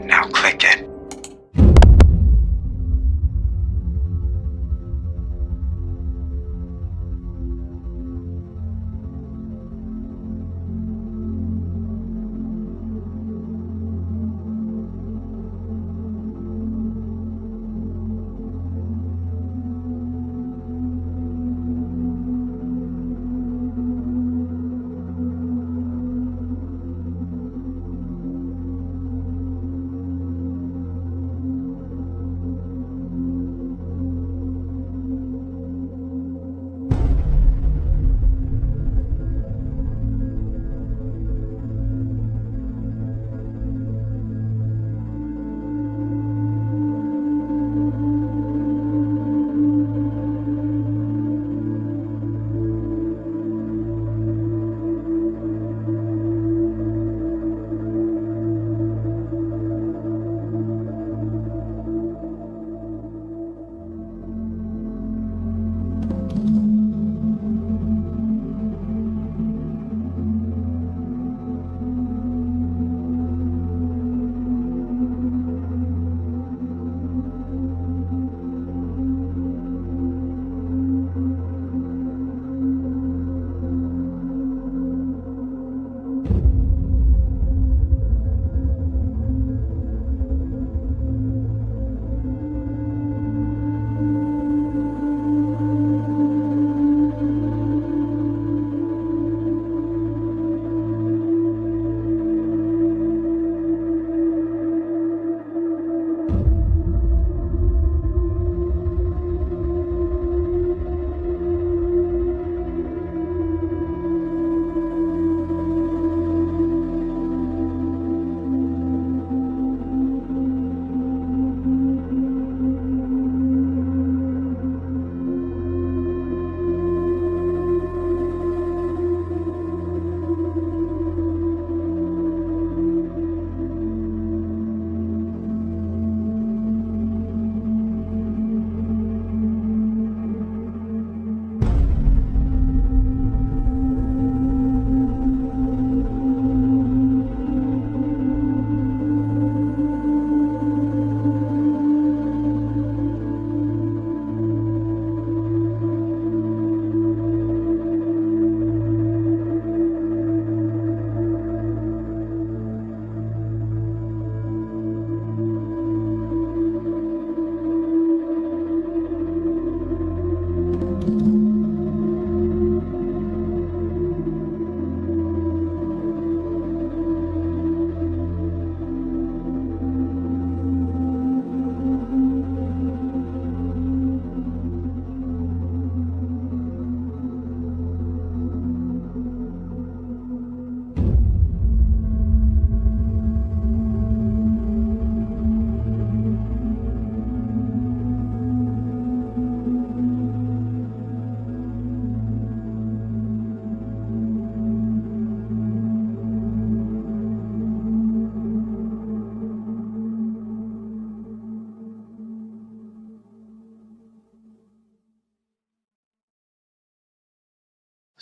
Now click it.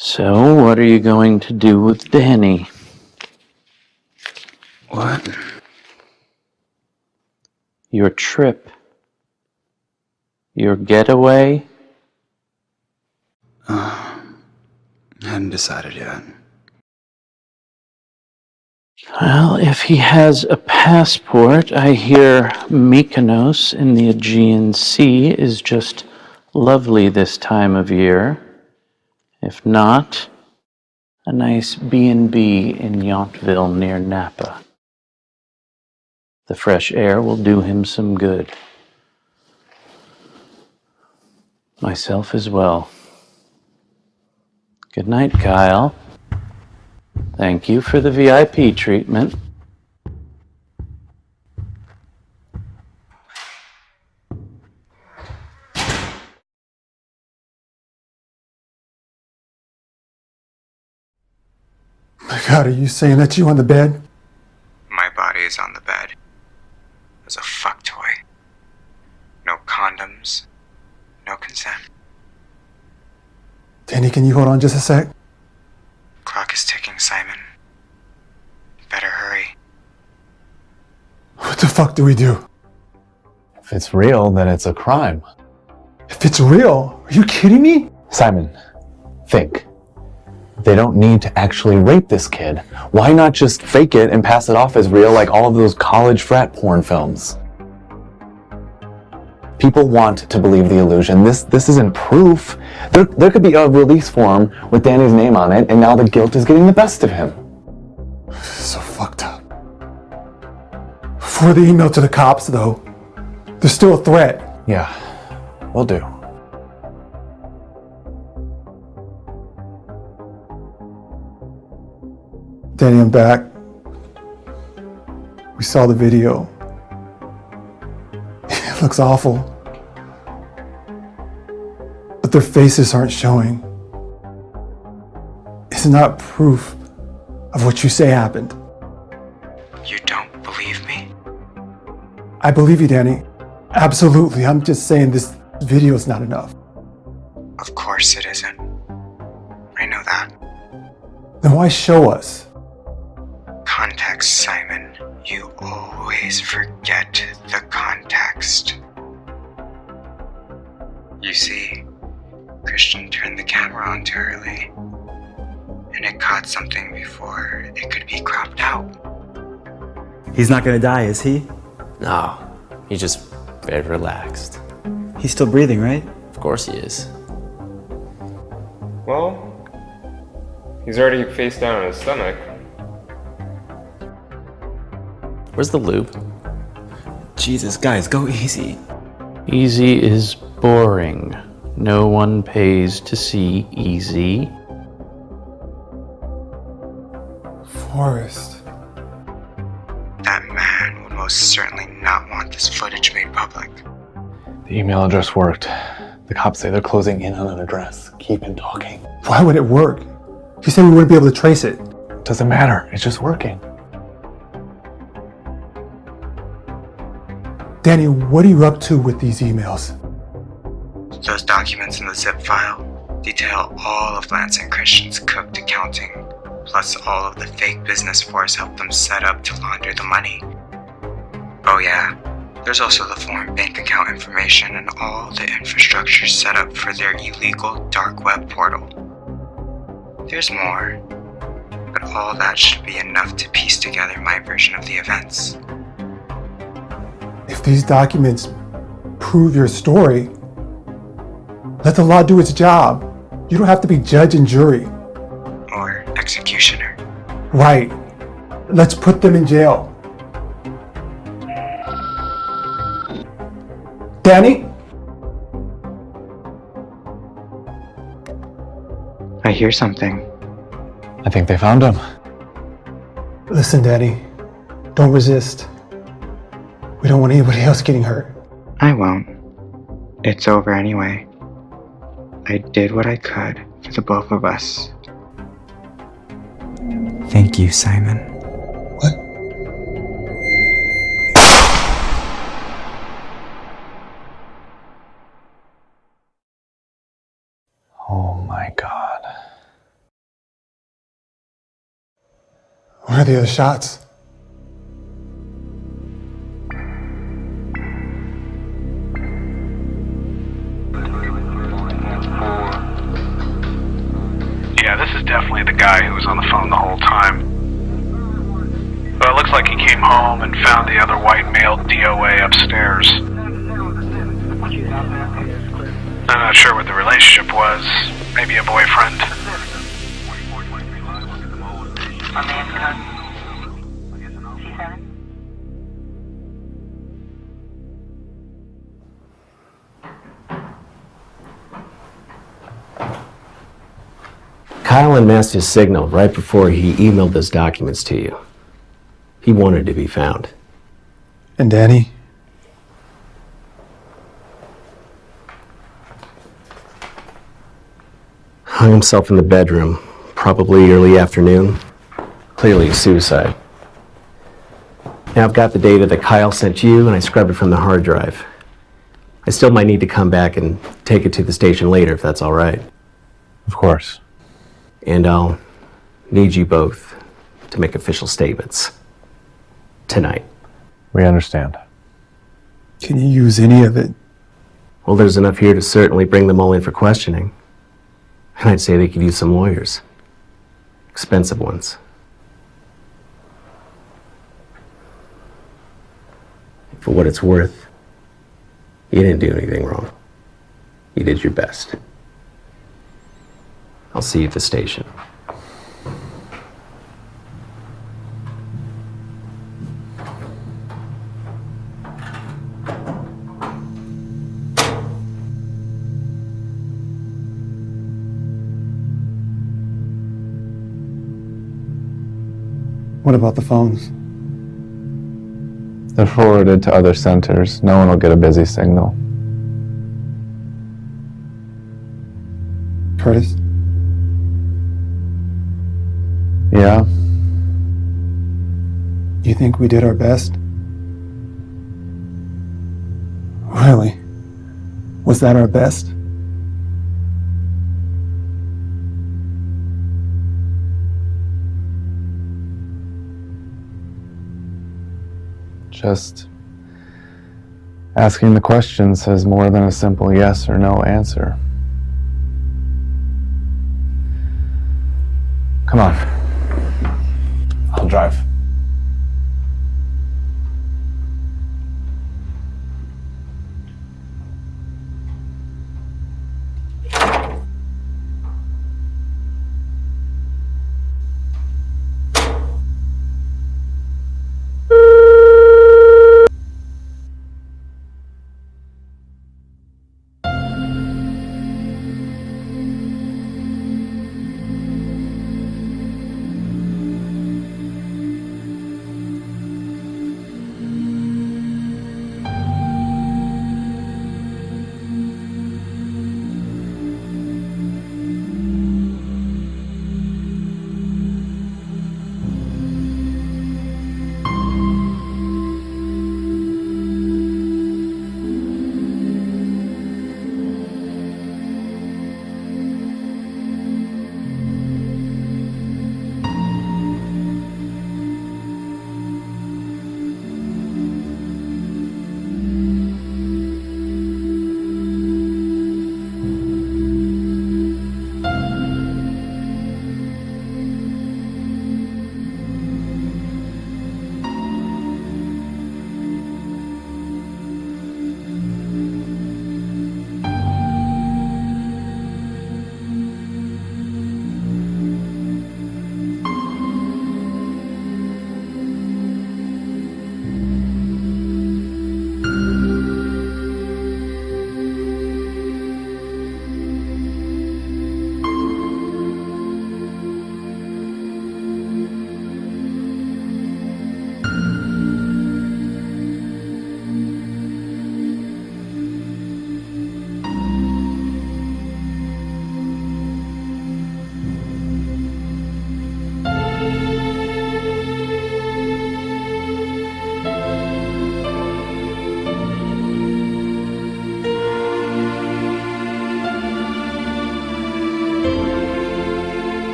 So, what are you going to do with Danny? What? Your trip? Your getaway? I hadn't decided yet. Well, if he has a passport, I hear Mykonos in the Aegean Sea is just lovely this time of year. If not, a nice B&B in Yountville near Napa. The fresh air will do him some good. Myself as well. Good night, Kyle. Thank you for the VIP treatment. My God, are you saying that you on the bed? My body is on the bed. As a fuck toy. No condoms. No consent. Danny, can you hold on just a sec? Clock is ticking, Simon. Better hurry. What the fuck do we do? If it's real, then it's a crime. If it's real, are you kidding me? Simon, think. They don't need to actually rape this kid. Why not just fake it and pass it off as real like all of those college frat porn films? People want to believe the illusion. This isn't proof. There could be a release form with Danny's name on it, and now the guilt is getting the best of him. So fucked up. For the email to the cops, though, there's still a threat. Yeah, will do. Danny, I'm back. We saw the video. It looks awful. But their faces aren't showing. It's not proof of what you say happened. You don't believe me? I believe you, Danny. Absolutely. I'm just saying this video is not enough. Of course it isn't. I know that. Then why show us? Context, Simon. You always forget the context. You see, Christian turned the camera on too early, and it caught something before it could be cropped out. He's not gonna die, is he? No, he's just very relaxed. He's still breathing, right? Of course he is. Well, he's already face down on his stomach. Where's the lube? Jesus, guys, go easy. Easy is boring. No one pays to see easy. Forrest. That man would most certainly not want this footage made public. The email address worked. The cops say they're closing in on an address. Keep him talking. Why would it work? You said we wouldn't be able to trace it. Doesn't matter. It's just working. Danny, what are you up to with these emails? Those documents in the zip file detail all of Lance and Christian's cooked accounting, plus all of the fake business Forrest helped them set up to launder the money. Oh yeah, there's also the foreign bank account information and all the infrastructure set up for their illegal dark web portal. There's more, but all that should be enough to piece together my version of the events. If these documents prove your story, let the law do its job. You don't have to be judge and jury. Or executioner. Right. Let's put them in jail. Danny? I hear something. I think they found him. Listen, Danny. Don't resist. We don't want anybody else getting hurt. I won't. It's over anyway. I did what I could for the both of us. Thank you, Simon. What? Oh my God. Where are the other shots? Yeah, this is definitely the guy who was on the phone the whole time. Well, it looks like he came home and found the other white male DOA upstairs. I'm not sure what the relationship was. Maybe a boyfriend. Kyle unmasked his signal right before he emailed those documents to you. He wanted to be found. And Danny? Hung himself in the bedroom, probably early afternoon. Clearly a suicide. Now I've got the data that Kyle sent you, and I scrubbed it from the hard drive. I still might need to come back and take it to the station later, if that's all right. Of course. And I'll need you both to make official statements. Tonight. We understand. Can you use any of it? Well, there's enough here to certainly bring them all in for questioning. And I'd say they could use some lawyers. Expensive ones. For what it's worth, you didn't do anything wrong. You did your best. I'll see you at the station. What about the phones? They're forwarded to other centers. No one will get a busy signal. Curtis? Yeah? You think we did our best? Really? Was that our best? Just asking the question says more than a simple yes or no answer. Come on. I'll drive.